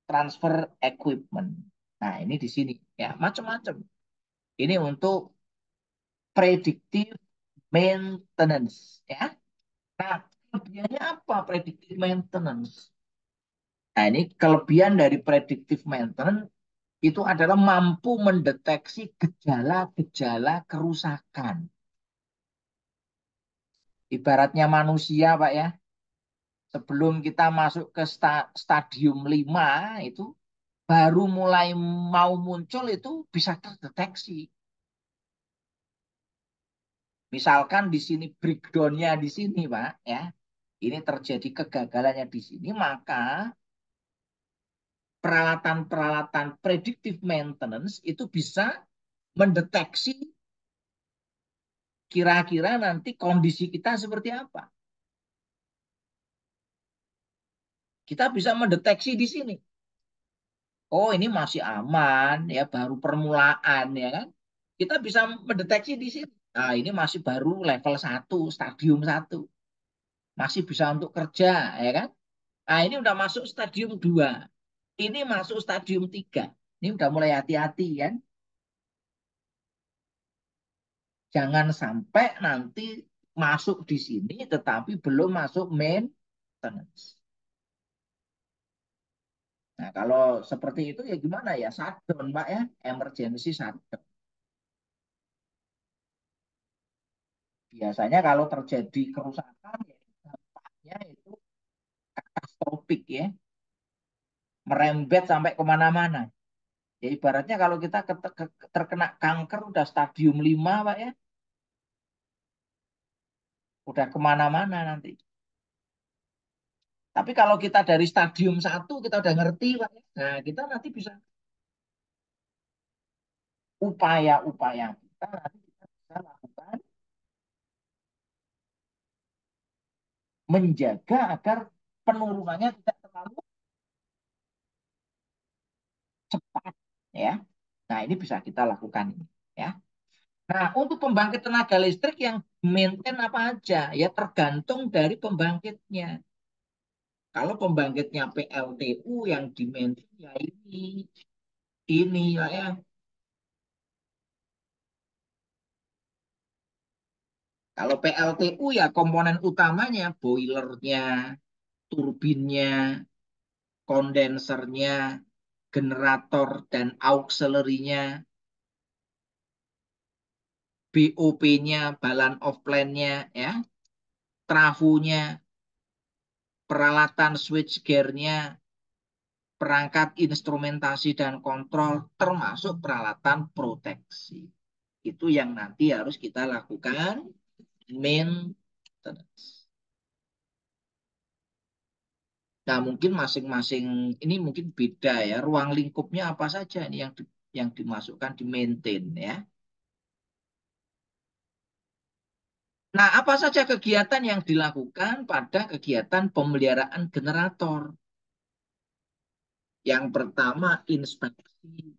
transfer equipment. Nah, ini di sini ya, macam-macam. Ini untuk predictive maintenance, ya. Nah, kelebihannya apa predictive maintenance? Nah, ini kelebihan dari predictive maintenance itu adalah mampu mendeteksi gejala-gejala kerusakan. Ibaratnya manusia, Pak ya. Sebelum kita masuk ke stadium 5 itu baru mulai mau muncul itu bisa terdeteksi. Misalkan di sini breakdown-nya di sini, Pak, ya. Ini terjadi kegagalannya di sini, maka peralatan-peralatan predictive maintenance itu bisa mendeteksi kira-kira nanti kondisi kita seperti apa. Kita bisa mendeteksi di sini. Oh, ini masih aman ya, baru permulaan ya kan. Kita bisa mendeteksi di sini. Nah, ini masih baru level 1, stadium 1. Masih bisa untuk kerja ya kan. Nah, ini udah masuk stadium 2. Ini masuk stadium 3. Ini udah mulai hati-hati kan. Jangan sampai nanti masuk di sini tetapi belum masuk maintenance. Nah, kalau seperti itu ya gimana ya? Shutdown, Pak ya. Emergency shutdown. Biasanya kalau terjadi kerusakan ya dampaknya itu katastrofik ya. Merembet sampai kemana-mana. Ya ibaratnya kalau kita terkena kanker udah stadium 5 Pak ya. Udah kemana-mana nanti. Tapi kalau kita dari stadium 1 kita udah ngerti Pak ya. Nah kita nanti bisa upaya-upaya kita nanti kita bisa lakukan menjaga agar penurunannya tidak terlalu cepat ya. Nah, ini bisa kita lakukan ini ya. Nah, untuk pembangkit tenaga listrik yang maintain apa aja ya tergantung dari pembangkitnya. Kalau pembangkitnya PLTU yang di maintain ya ini ya. Kalau PLTU ya komponen utamanya boilernya, turbinnya, kondensernya, generator dan auxiliary-nya, BOP-nya, balance of plant-nya, ya, trafonya, peralatan switchgear-nya, perangkat instrumentasi dan kontrol, termasuk peralatan proteksi. Itu yang nanti harus kita lakukan maintenance. Nah, mungkin masing-masing ini mungkin beda ya. Ruang lingkupnya apa saja ini yang dimasukkan di maintain ya. Nah, apa saja kegiatan yang dilakukan pada kegiatan pemeliharaan generator? Yang pertama, inspeksi,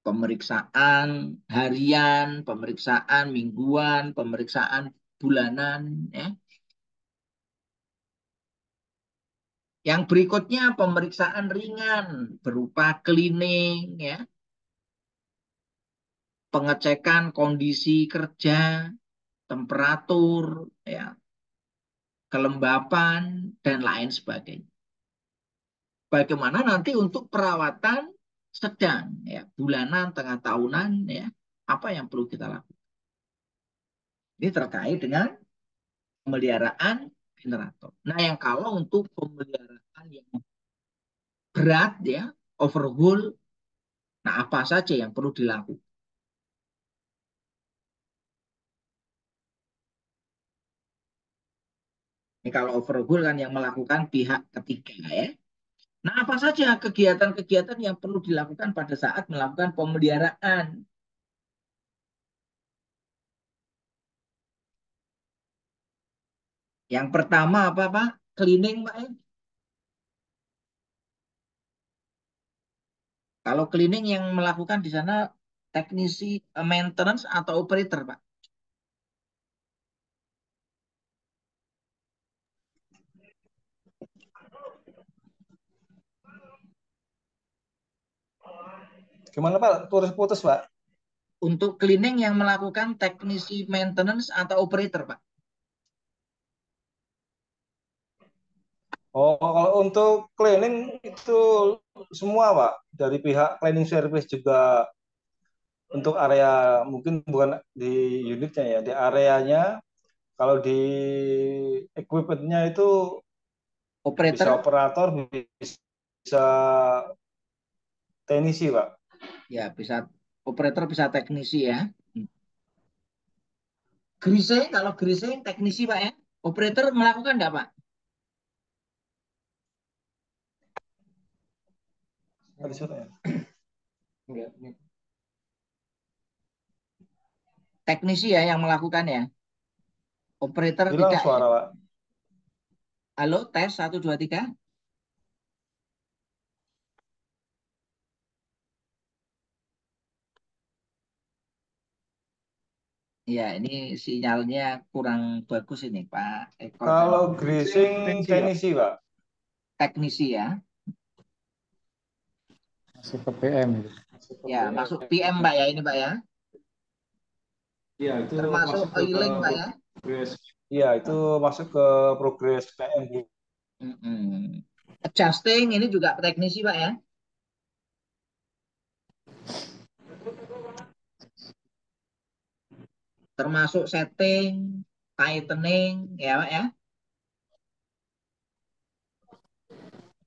pemeriksaan harian, pemeriksaan mingguan, pemeriksaan bulanan. Ya. Yang berikutnya, pemeriksaan ringan berupa cleaning, ya, pengecekan kondisi kerja, temperatur, ya, kelembapan, dan lain sebagainya. Bagaimana nanti untuk perawatan sedang, ya, bulanan, tengah tahunan, ya, apa yang perlu kita lakukan? Ini terkait dengan pemeliharaan generator. Nah, yang kalau untuk pemeliharaan yang berat, ya, overhaul, nah apa saja yang perlu dilakukan? Ini kalau overhaul kan yang melakukan pihak ketiga, ya. Nah, apa saja kegiatan-kegiatan yang perlu dilakukan pada saat melakukan pemeliharaan? Yang pertama apa, Pak? Cleaning, Pak. Kalau cleaning yang melakukan di sana teknisi maintenance atau operator, Pak? Gimana Pak? Putus-putus Pak. Untuk cleaning yang melakukan teknisi maintenance atau operator, Pak? Oh, kalau untuk cleaning itu semua Pak. Dari pihak cleaning service juga untuk area mungkin bukan di unitnya ya, di areanya kalau di equipmentnya itu bisa Operator, operator, bisa teknisi, Pak. ya bisa operator, bisa teknisi ya. Grising, kalau grising teknisi Pak ya. Operator melakukan enggak Pak? Nggak disuruh ya? Enggak. Teknisi ya yang melakukan ya. Operator Hilang tidak ya. suara, Pak. Halo, tes 1 2 3. Ya, ini sinyalnya kurang bagus ini Pak Eko dan Kalau Grising grazing teknisi, Pak. teknisi, Pak. teknisi ya. Masuk ke PM itu. Ya, masuk PM Pak ya ini Pak ya. Iya, itu Termasuk masuk ke oiling Pak ya. progres. Iya, itu masuk ke progres PM. Mm-mm. Adjusting ini juga teknisi Pak ya. Termasuk setting, tightening ya Pak ya.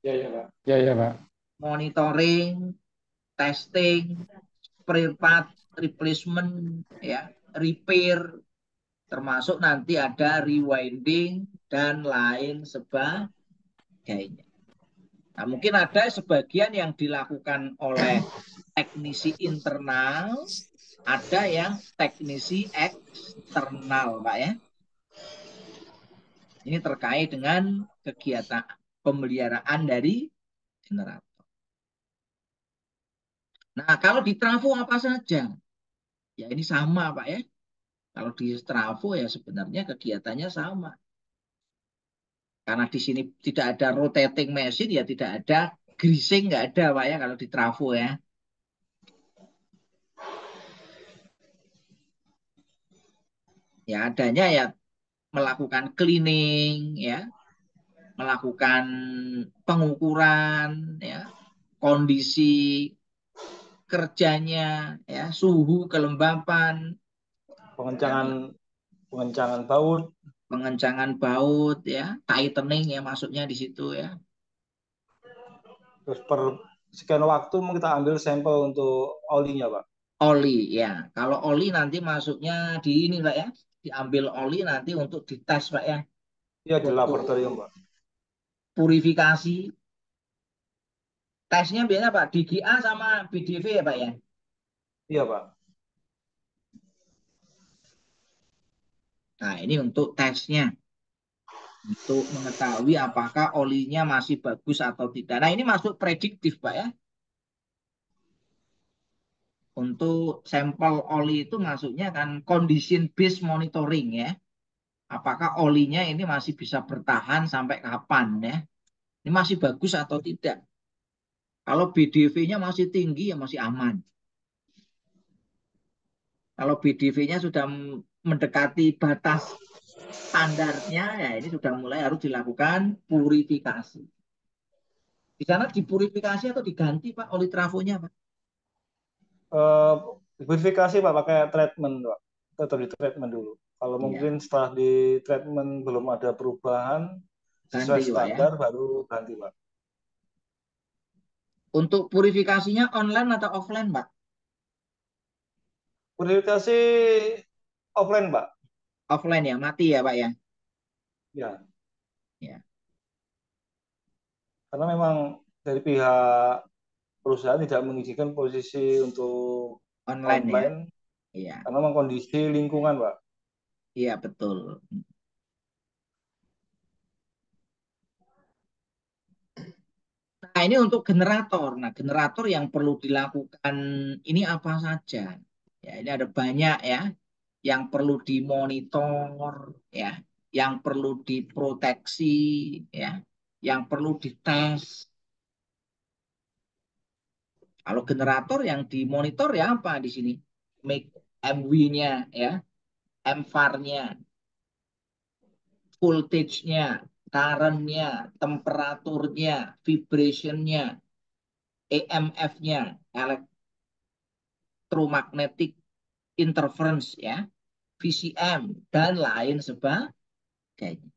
Iya, iya, Pak. Iya, iya, Pak. Monitoring, testing, spare part replacement ya, repair, termasuk nanti ada rewinding dan lain sebagainya. Nah, mungkin ada sebagian yang dilakukan oleh teknisi internal, ada yang teknisi eksternal, Pak ya. Ini terkait dengan kegiatan pemeliharaan dari generator. Nah, kalau di trafo apa saja? Ya ini sama, Pak ya. Kalau di trafo ya sebenarnya kegiatannya sama. Karena di sini tidak ada rotating mesin, ya tidak ada greasing, nggak ada Pak ya kalau di trafo ya. Ya adanya ya melakukan cleaning, ya, melakukan pengukuran, ya, kondisi kerjanya, ya, suhu, kelembapan, ya, Pengencangan pengencangan baut. pengencangan baut, ya, tightening ya masuknya di situ ya. Terus per sekian waktu kita ambil sampel untuk olinya, Pak. Oli ya, kalau oli nanti masuknya di ini Pak ya, diambil oli nanti untuk dites Pak ya, Iya, di untuk laboratorium, Pak. purifikasi. Tesnya biasanya Pak DGA sama BDV ya Pak ya. Iya, Pak. Nah ini untuk tesnya, untuk mengetahui apakah olinya masih bagus atau tidak. Nah ini masuk prediktif Pak ya. Untuk sampel oli itu masuknya kan condition based monitoring ya. Apakah olinya ini masih bisa bertahan sampai kapan ya? Ini masih bagus atau tidak? Kalau BDV-nya masih tinggi ya masih aman. Kalau BDV-nya sudah mendekati batas standarnya, ya ini sudah mulai harus dilakukan purifikasi. Di sana dipurifikasi atau diganti Pak oli trafonya Pak? Eh, verifikasi, Pak, pakai treatment, Pak. Tetap di treatment dulu. Kalau Iya, mungkin setelah di treatment belum ada perubahan sesuai ganti Pak ya. standar, baru ganti, Pak. Untuk purifikasinya online atau offline Pak? Verifikasi offline, Pak. Offline ya, mati ya Pak ya. Ya, Ya, karena memang dari pihak perusahaan tidak mengizinkan posisi untuk online ya. online Iya, karena memang kondisi lingkungan, Pak. iya betul. Nah, ini untuk generator. Nah, generator yang perlu dilakukan ini apa saja? Ya, ini ada banyak ya yang perlu dimonitor ya, yang perlu diproteksi ya, yang perlu dites. Kalau generator yang dimonitor ya apa di sini? Make MW-nya ya, MVAR-nya, voltage-nya, current-nya, temperaturnya, vibration-nya, EMF-nya, elektromagnetic interference ya, VCM dan lain sebagainya.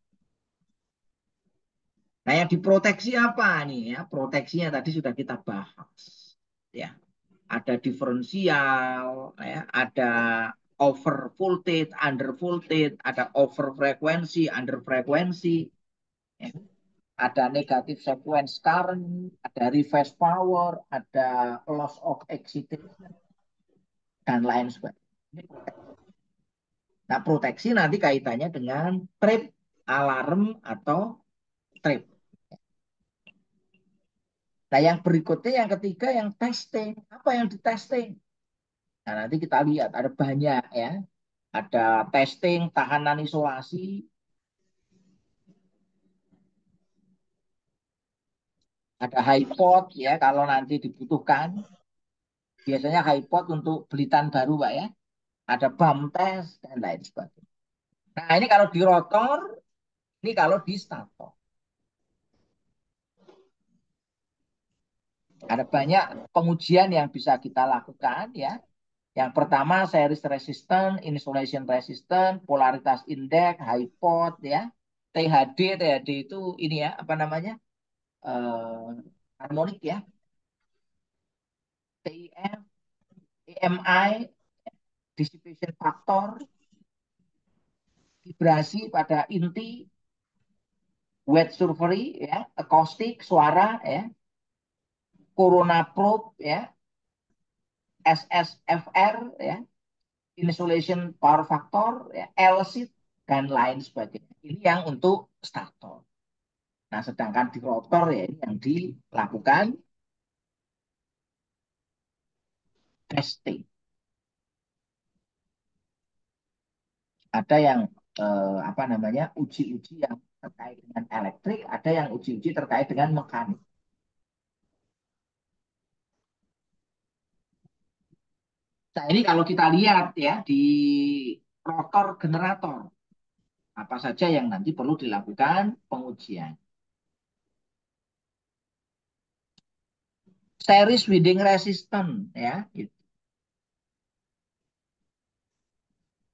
Nah, yang diproteksi apa nih ya? Proteksinya tadi sudah kita bahas. Ya, ada diferensial, ya, ada over voltage, under voltage, ada over frekuensi, under frekuensi, ya. Ada negatif sequence current, ada reverse power, ada loss of excitation, dan lain sebagainya. Nah, proteksi nanti kaitannya dengan trip, alarm, atau trip. Nah, yang berikutnya, yang ketiga, yang testing. Apa yang di testing? Nah, nanti kita lihat, ada banyak ya. Ada testing, tahanan isolasi, ada high pot ya, kalau nanti dibutuhkan. Biasanya high pot untuk belitan baru, Pak ya. Ada bump test, dan lain sebagainya. Nah, ini kalau di rotor, ini kalau di stator. Ada banyak pengujian yang bisa kita lakukan ya. Yang pertama series resistant, insulation resistant, polaritas index, high pot ya. THD itu ini ya, apa namanya? Harmonik ya. TIF, EMI, dissipation factor, vibrasi pada inti, wet surgery ya, akustik, suara ya, corona probe ya, SSFR ya, insulation power factor ya, LSID dan lain sebagainya. Ini yang untuk stator. Nah, sedangkan di rotor ya ini yang dilakukan testing. Ada yang apa namanya uji-uji yang terkait dengan elektrik, ada yang uji-uji terkait dengan mekanik. Nah, ini kalau kita lihat ya di rotor generator, apa saja yang nanti perlu dilakukan pengujian. Series winding resistance ya,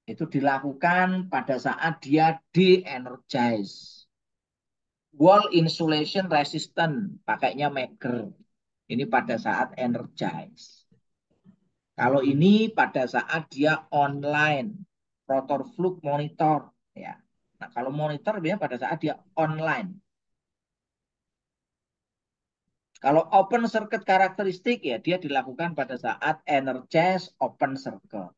itu dilakukan pada saat dia de-energize. Wall insulation resistant, pakainya Megger. Ini pada saat energize. Kalau ini pada saat dia online, rotor flux monitor. Ya. Nah, kalau monitor dia pada saat dia online. Kalau open circuit karakteristik ya dia dilakukan pada saat energize open circuit.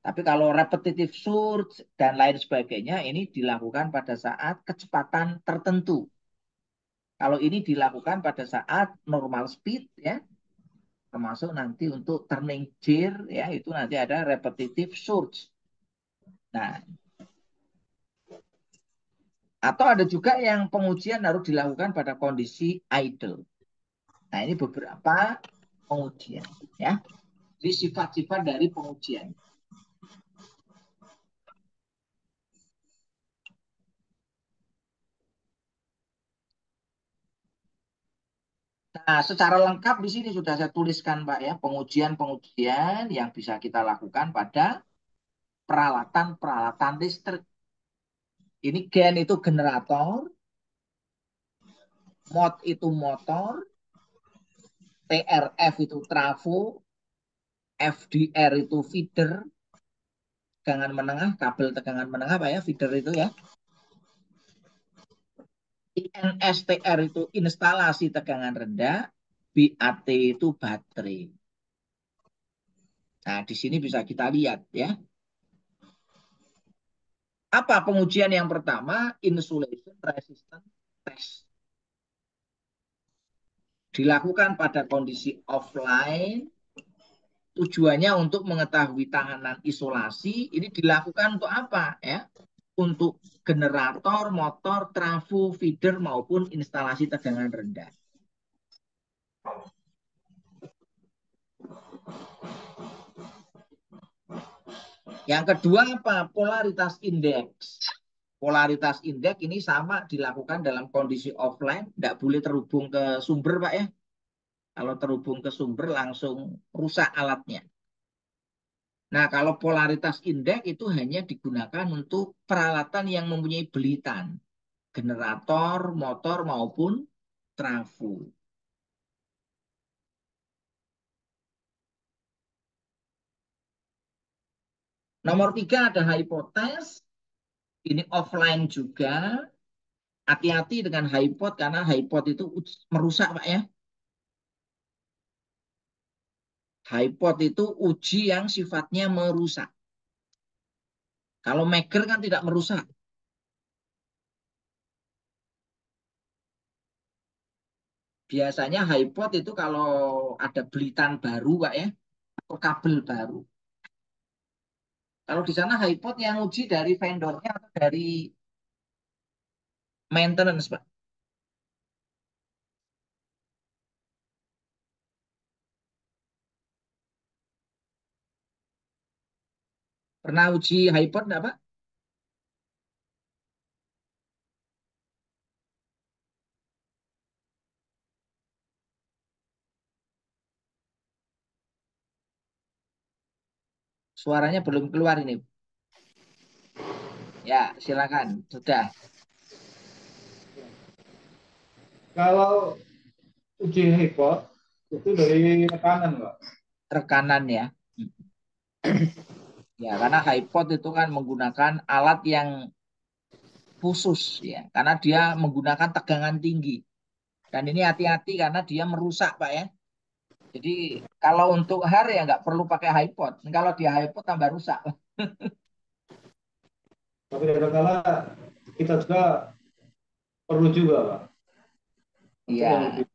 Tapi kalau repetitive surge dan lain sebagainya ini dilakukan pada saat kecepatan tertentu. Kalau ini dilakukan pada saat normal speed ya, termasuk nanti untuk turning gear ya itu nanti ada repetitive surge. Nah, atau ada juga yang pengujian harus dilakukan pada kondisi idle. Nah, ini beberapa pengujian ya. Jadi sifat-sifat dari pengujian. Nah, secara lengkap di sini sudah saya tuliskan, Pak ya, pengujian-pengujian yang bisa kita lakukan pada peralatan-peralatan listrik. Ini gen itu generator, mod itu motor, TRF itu trafo, FDR itu feeder, tegangan menengah, kabel tegangan menengah, Pak ya, feeder itu ya. INSTR itu instalasi tegangan rendah, BAT itu baterai. Nah, di sini bisa kita lihat ya. Apa pengujian yang pertama? Insulation resistance test. Dilakukan pada kondisi offline. Tujuannya untuk mengetahui tahanan isolasi. Ini dilakukan untuk apa ya? Untuk generator, motor, trafo, feeder maupun instalasi tegangan rendah. Yang kedua apa? Polaritas indeks. Polaritas indeks ini sama dilakukan dalam kondisi offline, tidak boleh terhubung ke sumber, Pak ya. Kalau terhubung ke sumber langsung rusak alatnya. Nah, kalau polaritas indeks itu hanya digunakan untuk peralatan yang mempunyai belitan, generator, motor maupun trafo. Nomor 3 ada hipotes, ini offline juga. Hati-hati dengan hypot karena hypot itu merusak, Pak ya. Hypot itu uji yang sifatnya merusak. Kalau maker kan tidak merusak. Biasanya hypot itu kalau ada belitan baru, Pak ya, atau kabel baru. Kalau di sana hypot yang uji dari vendornya atau dari maintenance, Pak. Pernah uji hypot enggak, Pak? Suaranya belum keluar ini. Ya, silakan. Sudah. Kalau uji hypot itu dari rekanan, Pak. Rekanan ya. Ya, karena hypot itu kan menggunakan alat yang khusus ya, karena dia menggunakan tegangan tinggi. Dan ini hati-hati karena dia merusak, Pak ya. Jadi kalau untuk HAR ya nggak perlu pakai hypot. Kalau dia hypot tambah rusak. Tapi kadang-kala kita juga perlu juga, Pak, untuk yang Iya, lebih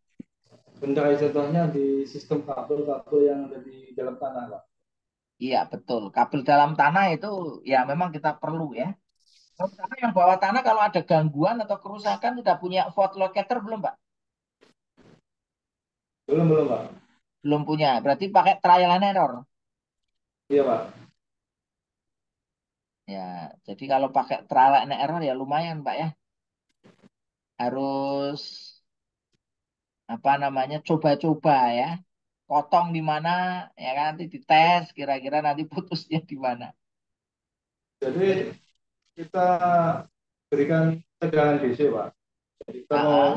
benar, contohnya di sistem kabel-kabel yang ada di dalam tanah, Pak. iya betul. Kabel dalam tanah itu ya memang kita perlu ya. Karena yang bawah tanah kalau ada gangguan atau kerusakan sudah punya fault locator belum, Pak? Belum, belum, Pak. Belum punya. Berarti pakai trial and error. Iya, Pak. Ya, jadi kalau pakai trial and error ya lumayan, Pak ya. Harus apa namanya? Coba-coba ya. Potong di mana ya kan nanti dites kira-kira nanti putusnya di mana. Jadi kita berikan tegangan DC, Pak. Jadi kita Ah, mau ah.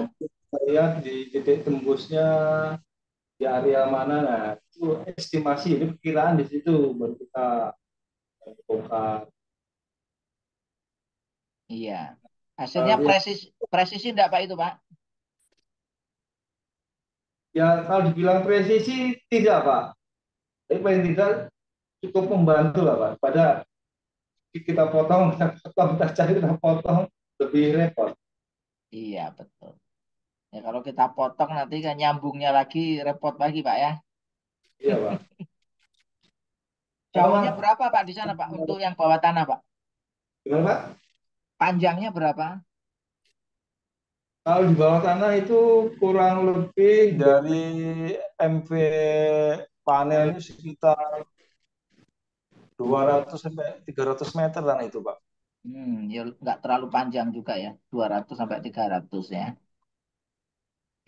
lihat di titik tembusnya di area mana, nah itu estimasi, ini perkiraan di situ baru kita bongkar. Iya. Hasilnya Ya, presisi presisi enggak, Pak itu, Pak? ya kalau dibilang presisi tidak, Pak. Tapi paling tidak cukup membantu lah, Pak. Pada kita potong, kita potong, kita cari, kita potong, lebih repot. Iya, betul. Ya kalau kita potong nanti kan nyambungnya lagi repot lagi, Pak ya. Iya, Pak. Jauhnya Sama, berapa, Pak, di sana, Pak, untuk yang bawah tanah, Pak? gimana, Pak? Panjangnya berapa? Kalau di bawah tanah itu kurang lebih dari MV panelnya sekitar 200 sampai 300 meter lah itu, Pak. Ya nggak terlalu panjang juga ya, 200 sampai 300 ya.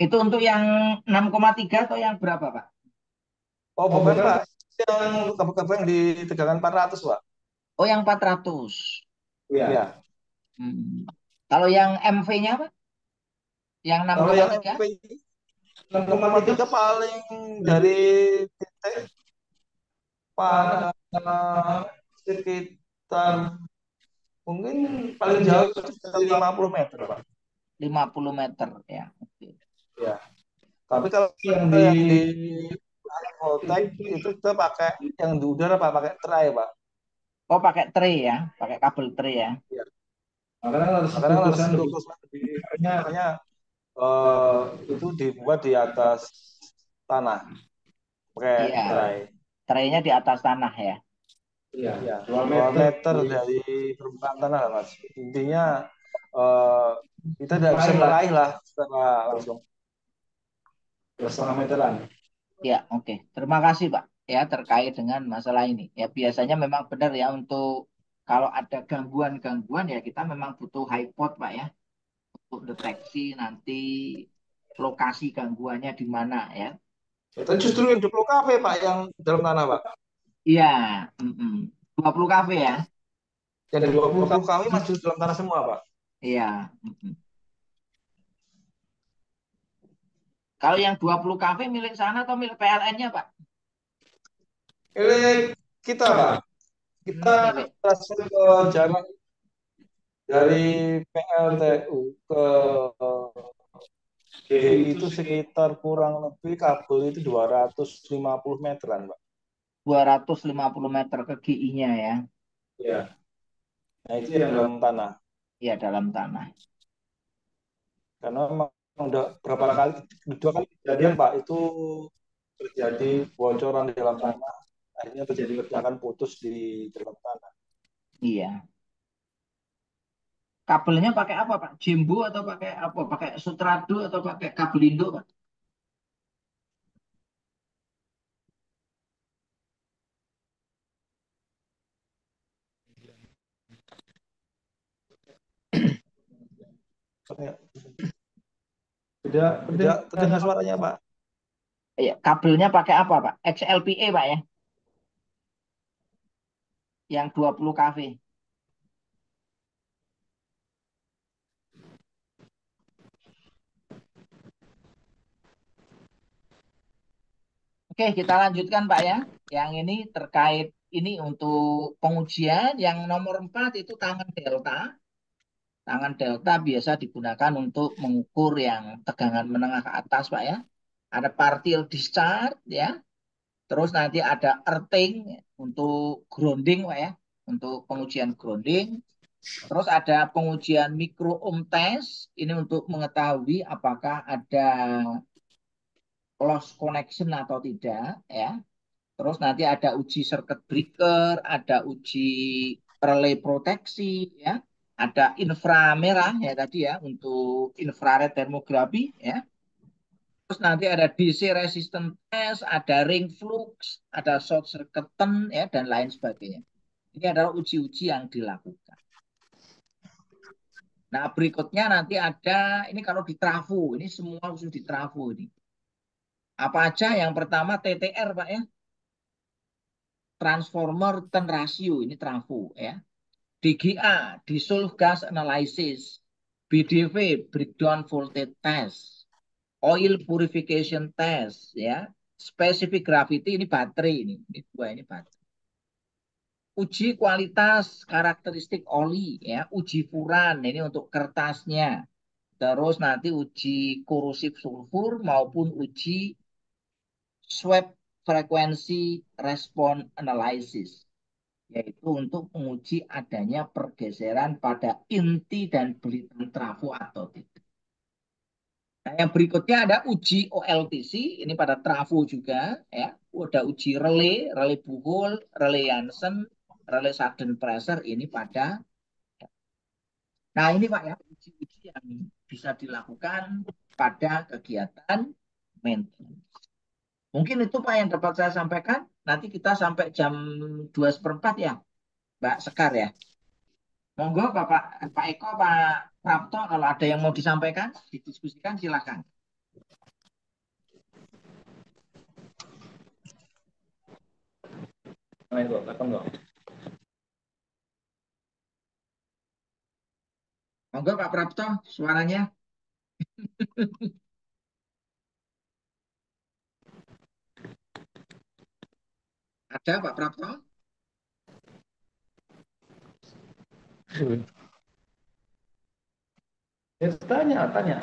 Itu untuk yang 6,3 atau yang berapa, Pak? Oh, bukan, Pak. Yang kabel-kabel yang di tegangan 400, Pak. Oh, yang 400. Iya. Hmm. Kalau yang MV-nya, Pak? Yang Kalau yang 6,3? MV 6,3 paling dari titik panel sekitar mungkin paling jauh itu sekitar 50 meter, Pak. 50 meter ya. Oke. Ya. Tapi kalau yang di voltek itu kita pakai yang di udara, Pak, pakai tray, Pak. Oh, pakai tray ya, pakai kabel tray ya. Iya. Makanya harus Hmm. makanya harus fokus lebih, makanya eh, itu dibuat di atas tanah pakai Iya, tray. traynya di atas tanah ya. Iya, 2 meter dari permukaan tanah lah, Mas. Intinya eh, kita tidak bisa meraih lah secara langsung 2,5 meteran. Ya, oke. Terima kasih, Pak. Ya, terkait dengan masalah ini. Ya, biasanya memang benar ya untuk kalau ada gangguan-gangguan ya kita memang butuh hypot, Pak ya, untuk deteksi nanti lokasi gangguannya di mana ya. Itu justru yang 20 kafe Pak yang dalam tanah Pak. Iya, 20 kafe ya. Yang 20 kafe masih dalam tanah semua Pak. Iya. Kalau yang 20 kafe milik sana atau milik PLN-nya, Pak? Milik kita Pak. Kita Milik. transfer ke jalan dari PLTU ke GI itu sekitar kurang lebih kabel itu 250 meteran Pak. 250 meter ke GI-nya ya. Ya. Nah itu yang dalam tanah. Iya, dalam tanah. Karena memang udah berapa kali, dua kali kejadian Pak, itu terjadi bocoran di dalam tanah, akhirnya terjadi ledakan putus di dalam tanah. Iya. Kabelnya pakai apa, Pak? Jumbo atau pakai apa? Pakai Sutrado atau pakai kabel Indo, Pak? Tidak, tidak terdengar suaranya Pak. Iya, kabelnya pakai apa, Pak? XLPE, Pak ya? Yang 20 kV. Oke, kita lanjutkan, Pak ya. Yang ini terkait ini untuk pengujian. Yang nomor 4 itu tangan delta. Tangan delta biasa digunakan untuk mengukur yang tegangan menengah ke atas, Pak ya. Ada partial discharge ya. Terus nanti ada earthing untuk grounding, Pak ya. Untuk pengujian grounding. Terus ada pengujian micro ohm test. Ini untuk mengetahui apakah ada loss connection atau tidak ya. Terus nanti ada uji circuit breaker, ada uji relay proteksi, ya, ada inframerah ya tadi ya untuk infrared termografi, ya. Terus nanti ada DC resistant test, ada ring flux, ada short circuit ya dan lain sebagainya. Ini adalah uji-uji yang dilakukan. Nah berikutnya nanti ada ini kalau di trafo, ini semua usul di trafo ini. Apa aja? Yang pertama TTR Pak ya, transformer turn ratio ini trafo ya. DGA, dissolved gas analysis, BDV, breakdown voltage test, oil purification test, ya, specific gravity ini baterai ini dua ini baterai. Uji kualitas karakteristik oli, ya, uji furan ini untuk kertasnya. Terus nanti uji korosif sulfur maupun uji swab frekuensi respon analysis, yaitu untuk menguji adanya pergeseran pada inti dan belitan trafo atau tidak. Nah, yang berikutnya ada uji OLTC, ini pada trafo juga, ya. Ada uji relay, relay Buchholz, relay Janssen, relay sudden pressure, ini pada. Nah, ini Pak ya, uji-uji yang bisa dilakukan pada kegiatan maintenance. Mungkin itu Pak yang dapat saya sampaikan. Nanti kita sampai jam 2:04 ya, Mbak Sekar ya. Monggo Bapak Pak Eko, Pak Prapto, kalau ada yang mau disampaikan, didiskusikan silakan. Monggo Pak Prapto, suaranya ada Pak Prapto? Ya, tanya, tanya.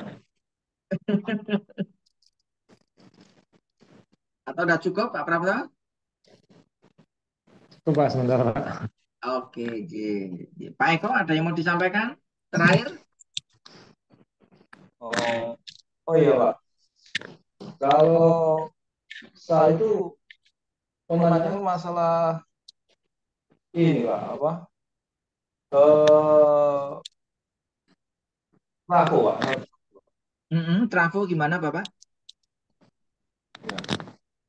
Atau udah cukup Pak Prapto? Coba sebentar, Pak. Oke, oke. Pak Eko ada yang mau disampaikan? Terakhir? Oh, oh iya Pak. Kalau saya itu menanyakan masalah ini Pak, apa? Eh, Trafo Pak. Trafo gimana Bapak?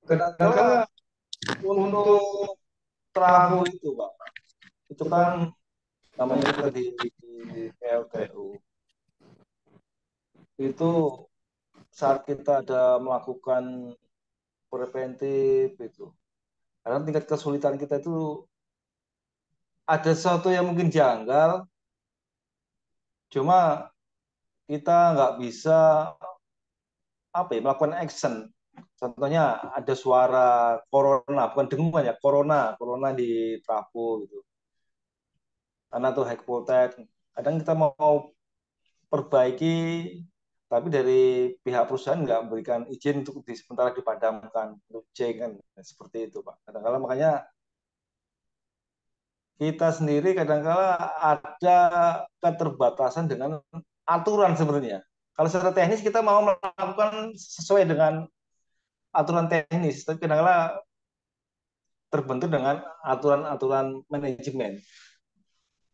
Kadang-kadang untuk trafo itu Pak, itu kan namanya kita di PLTU itu saat kita ada melakukan preventif itu. Karena tingkat kesulitan kita itu ada sesuatu yang mungkin janggal, cuma kita nggak bisa apa ya melakukan action. Contohnya ada suara corona, bukan denguman ya, corona di trafo gitu. Karena tuh high voltage. Kadang kita mau perbaiki, tapi dari pihak perusahaan nggak memberikan izin untuk sementara dipadamkan, untuk cek kan seperti itu Pak. Kadang-kadang makanya kita sendiri kadang-kala ada keterbatasan dengan aturan sebenarnya. Kalau secara teknis kita mau melakukan sesuai dengan aturan teknis, tapi kadang-kala terbentur dengan aturan-aturan manajemen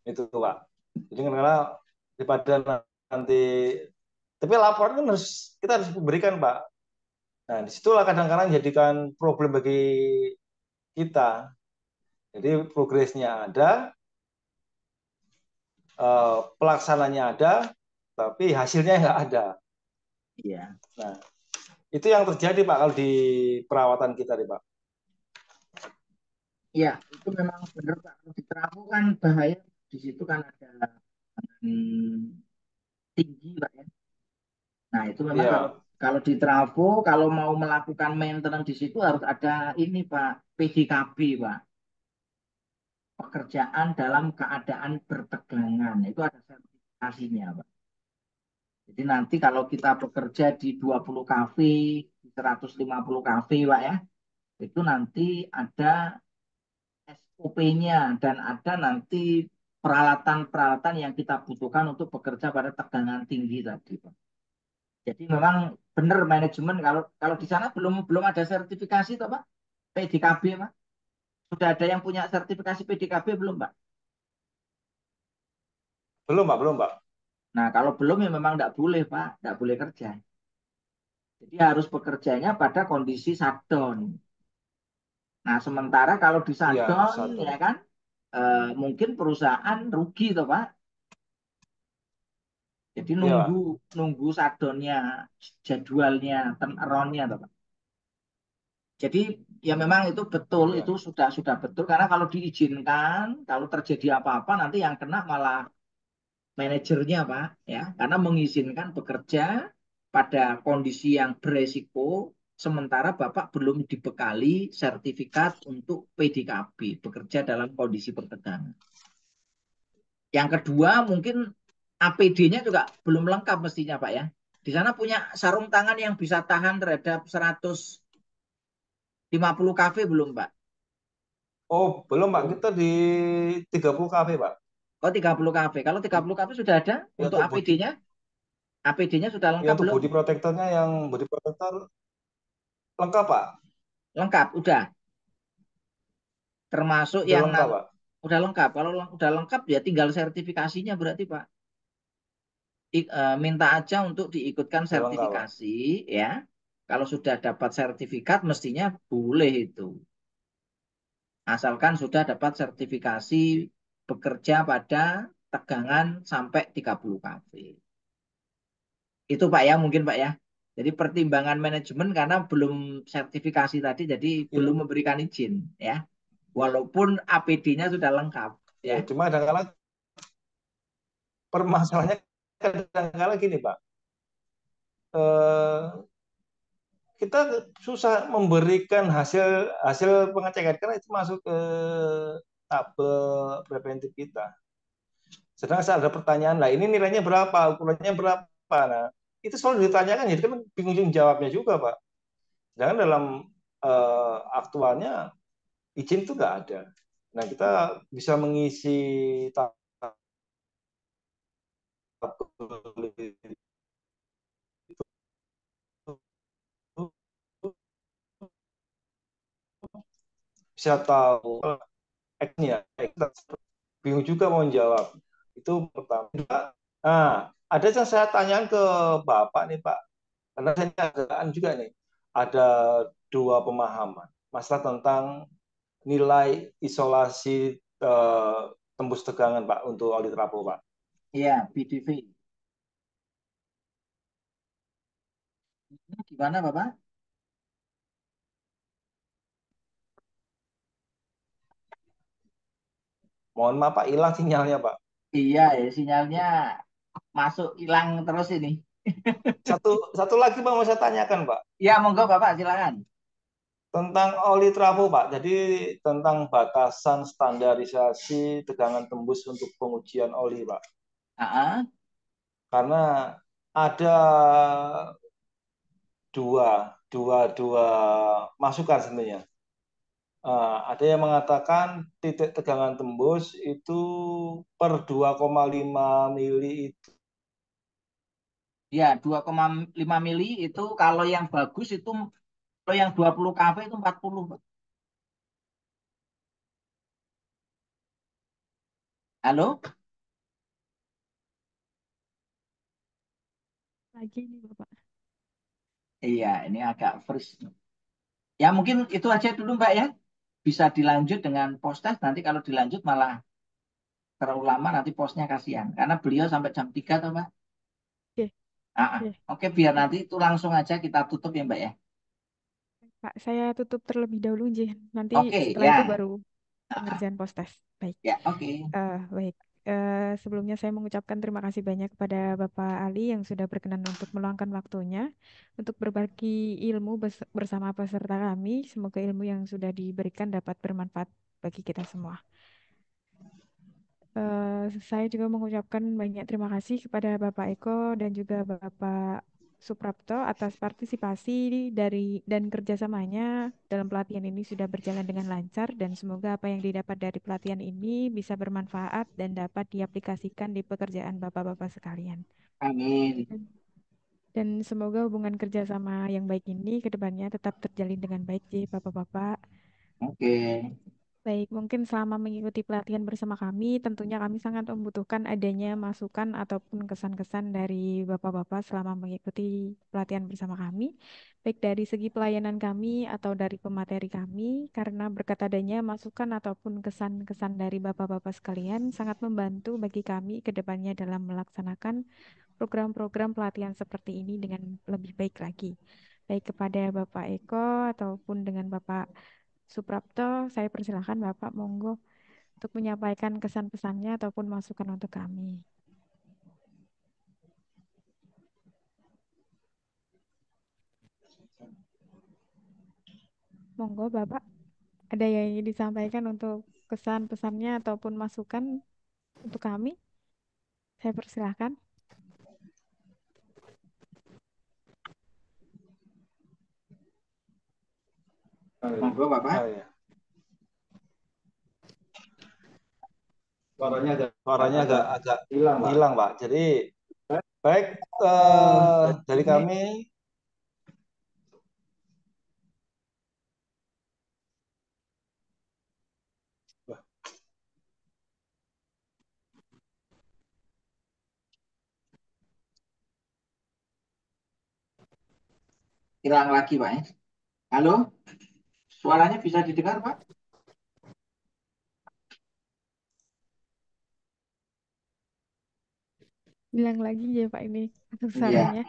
itu Pak. Jadi kadang-kala daripada nanti, tapi laporan kan kita harus berikan Pak. Nah disitulah kadang-kadang jadikan problem bagi kita. Jadi progresnya ada, pelaksananya ada, tapi hasilnya nggak ada. Iya. Nah, itu yang terjadi Pak kalau di perawatan kita nih Pak. Iya, itu memang benar Pak. Kalau di trafo kan bahaya di situ kan ada tinggi Pak ya. Nah, itu memang kalau Iya, kalau di trafo kalau mau melakukan maintenance di situ harus ada ini Pak, PDKB Pak. Pekerjaan dalam keadaan bertegangan. Itu ada sertifikasinya Pak. Jadi nanti kalau kita bekerja di 20 kafe, di 150 kafe Pak ya, itu nanti ada SOP-nya dan ada nanti peralatan-peralatan yang kita butuhkan untuk bekerja pada tegangan tinggi tadi, Pak. Jadi memang benar manajemen kalau kalau di sana belum belum ada sertifikasi toh, Pak? PDKB, Pak. Sudah ada yang punya sertifikasi PDKB belum, Pak? belum Pak, belum Pak. Nah, kalau belum ya memang tidak boleh, Pak. Tidak boleh kerja. Jadi harus bekerjanya pada kondisi shutdown. Nah, sementara kalau di Iya, shutdown satu. ya kan mungkin perusahaan rugi toh, Pak. Jadi Iya nunggu Pak. nunggu shutdownnya, jadwalnya, turnaroundnya, toh, Pak. Jadi ya memang itu betul, itu Iya. sudah betul karena kalau diizinkan, kalau terjadi apa-apa nanti yang kena malah manajernya Pak, ya, karena mengizinkan bekerja pada kondisi yang beresiko, sementara Bapak belum dibekali sertifikat untuk PDKB, bekerja dalam kondisi pertegangan. Yang kedua mungkin APD-nya juga belum lengkap mestinya Pak ya. Di sana punya sarung tangan yang bisa tahan terhadap 150 kV belum Pak? Oh, belum Pak. Kita di 30 kafe Pak. Oh 30 kV. Kalau 30 kV sudah ada Ya untuk untuk body, APD-nya? APD-nya sudah ya lengkap untuk belum? body protectornya yang body protector lengkap Pak. Lengkap, udah. Termasuk Udah yang lengkap Pak. udah lengkap. Kalau udah lengkap ya tinggal sertifikasinya berarti Pak. Minta aja untuk diikutkan Udah lengkap Pak. sertifikasi ya. Kalau sudah dapat sertifikat mestinya boleh itu. Asalkan sudah dapat sertifikasi bekerja pada tegangan sampai 30 kV. Itu Pak ya, mungkin Pak ya. Jadi pertimbangan manajemen karena belum sertifikasi tadi, jadi Iya. belum memberikan izin ya. Walaupun APD-nya sudah lengkap Ya, ya. cuma kadang-kadang permasalahannya kadang-kadang gini Pak. Eh, kita susah memberikan hasil hasil pengecekan karena itu masuk ke tabel preventif kita. Sedang saya ada pertanyaan lah, ini nilainya berapa, ukurannya berapa. Nah, itu selalu ditanyakan, jadi kan bingung jawabnya juga, Pak. Jangan dalam aktualnya izin itu nggak ada. Nah, kita bisa mengisi tabel itu bisa tahu X-nya. Kita bingung juga mau jawab. Itu pertama. Nah, ada yang saya tanyakan ke Bapak nih, Pak. Karena saya agak juga nih. Ada dua pemahaman. Masalah tentang nilai isolasi tembus tegangan, Pak, untuk oli trafo, Pak. Iya, BDV. Gimana Bapak? Mohon maaf Pak, hilang sinyalnya Pak. Iya, ya, sinyalnya masuk hilang terus ini. Satu satu lagi Pak mau saya tanyakan Pak. Ya, monggo Bapak, silakan. Tentang oli trafo Pak. Jadi tentang batasan standarisasi tegangan tembus untuk pengujian oli Pak. Ah, Karena ada dua, dua masukan sebenarnya. Ada yang mengatakan titik tegangan tembus itu per 2,5 mili itu. ya, 2,5 mili itu kalau yang bagus itu, kalau yang 20 kV itu 40, Pak. Halo? Lagi nih Bapak. Iya, ini agak freeze. Ya, mungkin itu aja dulu, Mbak ya. Bisa dilanjut dengan post test. Nanti kalau dilanjut malah terlalu lama, nanti postnya kasihan. Karena beliau sampai jam 3 toh, Mbak. Oke, oke. Oke, biar Baik, nanti itu langsung aja kita tutup ya, Mbak ya. Pak, saya tutup terlebih dahulu, Nji. Nanti Oke, setelah itu ya. baru pengerjaan postas. Baik. Ya, oke. Baik. Sebelumnya saya mengucapkan terima kasih banyak kepada Bapak Ali yang sudah berkenan untuk meluangkan waktunya untuk berbagi ilmu bersama peserta kami. Semoga ilmu yang sudah diberikan dapat bermanfaat bagi kita semua. Saya juga mengucapkan banyak terima kasih kepada Bapak Eko dan juga Bapak Suprapto atas partisipasi dari dan kerjasamanya dalam pelatihan ini sudah berjalan dengan lancar dan semoga apa yang didapat dari pelatihan ini bisa bermanfaat dan dapat diaplikasikan di pekerjaan Bapak-Bapak sekalian. Amin. Dan dan semoga hubungan kerjasama yang baik ini ke depannya tetap terjalin dengan baik, di Bapak-Bapak. Oke. Baik, mungkin selama mengikuti pelatihan bersama kami, tentunya kami sangat membutuhkan adanya masukan ataupun kesan-kesan dari Bapak-Bapak selama mengikuti pelatihan bersama kami, baik dari segi pelayanan kami atau dari pemateri kami, karena berkat adanya masukan ataupun kesan-kesan dari Bapak-Bapak sekalian sangat membantu bagi kami ke depannya dalam melaksanakan program-program pelatihan seperti ini dengan lebih baik lagi. Baik kepada Bapak Eko ataupun dengan Bapak Suprapto, saya persilahkan Bapak monggo untuk menyampaikan kesan pesannya ataupun masukan untuk kami. Monggo Bapak, ada yang ingin disampaikan untuk kesan pesannya ataupun masukan untuk kami? Saya persilahkan. Monggo, Bapak. Ya. Suaranya agak hilang Pak. Jadi baik dari kami Hilang lagi, Pak ya. Halo? Suaranya bisa didengar, Pak? Bilang lagi ya Pak ini untuk Iya. suaranya.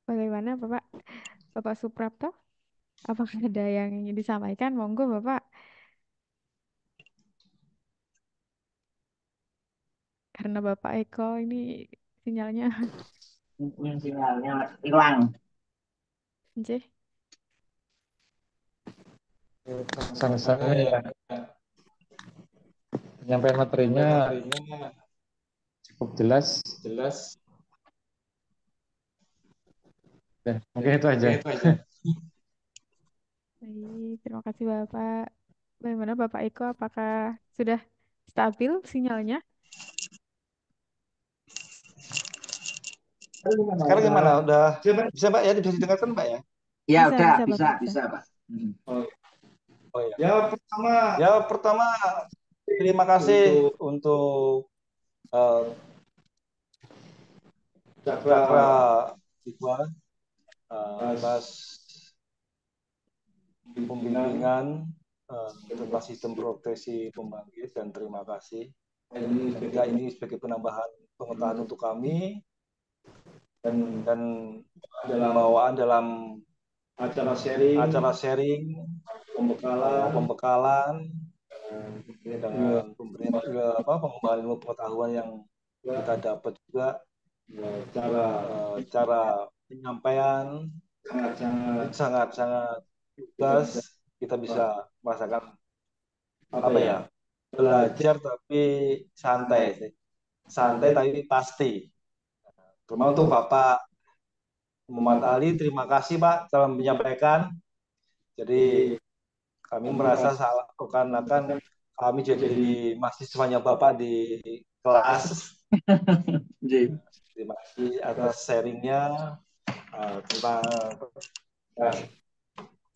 Bagaimana Bapak? Bapak Suprapto? Apakah ada yang ingin disampaikan? Monggo Bapak. Karena Bapak Eko ini sinyalnya. Sinyalnya hilang. Nggih. Pesan saya ya, penyampaian materinya cukup jelas. Ya, mungkin itu aja. Baik, terima kasih Bapak. Bagaimana Bapak Eko? Apakah sudah stabil sinyalnya? sekarang gimana? Udah bisa Pak ya? Bisa didengarkan Pak ya? Ya, Bisa, udah, bisa bisa, Bapak, bisa. bisa, Pak. Oh ya. Ya pertama terima kasih untuk Cakra Iqbal atas pembimbingan tentang sistem proteksi pembangkit dan terima kasih. Juga ini sebagai penambahan pengetahuan untuk kami dan pembawaan dalam acara sharing, pembekalan dengan pengembangan ilmu pengetahuan yang kita dapat juga, cara penyampaian sangat-sangat lugas. Kita bisa merasakan belajar tapi santai tapi pasti. Terutama untuk Bapak Muhammad Ali, terima kasih Pak telah menyampaikan. Jadi kami merasa seakan-akan kami jadi mahasiswanya Bapak di kelas. Terima kasih atas sharingnya tentang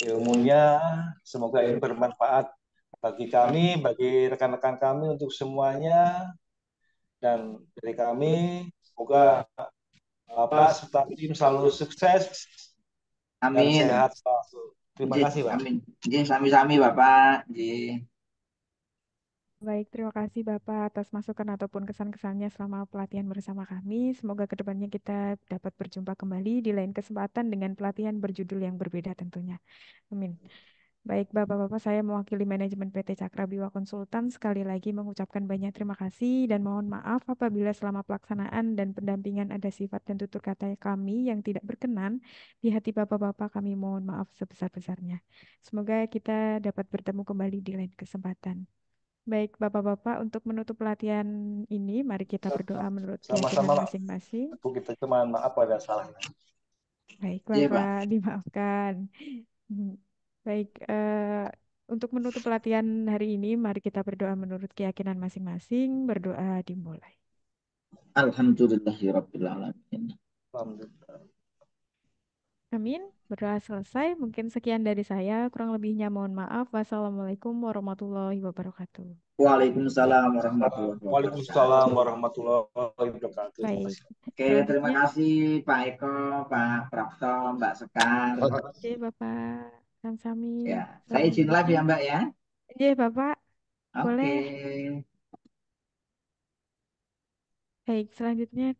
ilmunya. Semoga ini bermanfaat bagi kami, bagi rekan-rekan kami, untuk semuanya. Dan dari kami, semoga Bapak serta tim selalu sukses dan Amin. sehat selalu. Terima Nggih, kasih Pak. amin. Nggih, sami-sami Bapak. Nggih. Baik, terima kasih Bapak atas masukan ataupun kesan-kesannya selama pelatihan bersama kami. Semoga kedepannya kita dapat berjumpa kembali di lain kesempatan dengan pelatihan berjudul yang berbeda tentunya. Amin. Baik, Bapak-Bapak, saya mewakili manajemen PT Cakrabiwa Konsultan sekali lagi mengucapkan banyak terima kasih dan mohon maaf apabila selama pelaksanaan dan pendampingan ada sifat dan tutur kata kami yang tidak berkenan di hati Bapak-Bapak. Kami mohon maaf sebesar-besarnya. Semoga kita dapat bertemu kembali di lain kesempatan. Baik, Bapak-Bapak, untuk menutup pelatihan ini, mari kita berdoa menurut keyakinan Sama-sama, masing-masing. Bu, kita cuma maaf pada salahnya. Baiklah, Nggih, Pak. Pak, dimaafkan. Baik, untuk menutup pelatihan hari ini, mari kita berdoa menurut keyakinan masing-masing. Berdoa dimulai. Alhamdulillahirabbil alamin. Alhamdulillah. Amin. Berdoa selesai. Mungkin sekian dari saya. Kurang lebihnya mohon maaf. Wassalamualaikum warahmatullahi wabarakatuh. Waalaikumsalam warahmatullahi Waalaikumsalam wabarakatuh. warahmatullahi wabarakatuh. Baik. Oke, terima Selanjutnya, kasih Pak Eko, Pak Prapto, Mbak Sekar. oke Bapak Sami. Ya, saya izin live ya Mbak ya. Iya Bapak, Oke. boleh. Baik, selanjutnya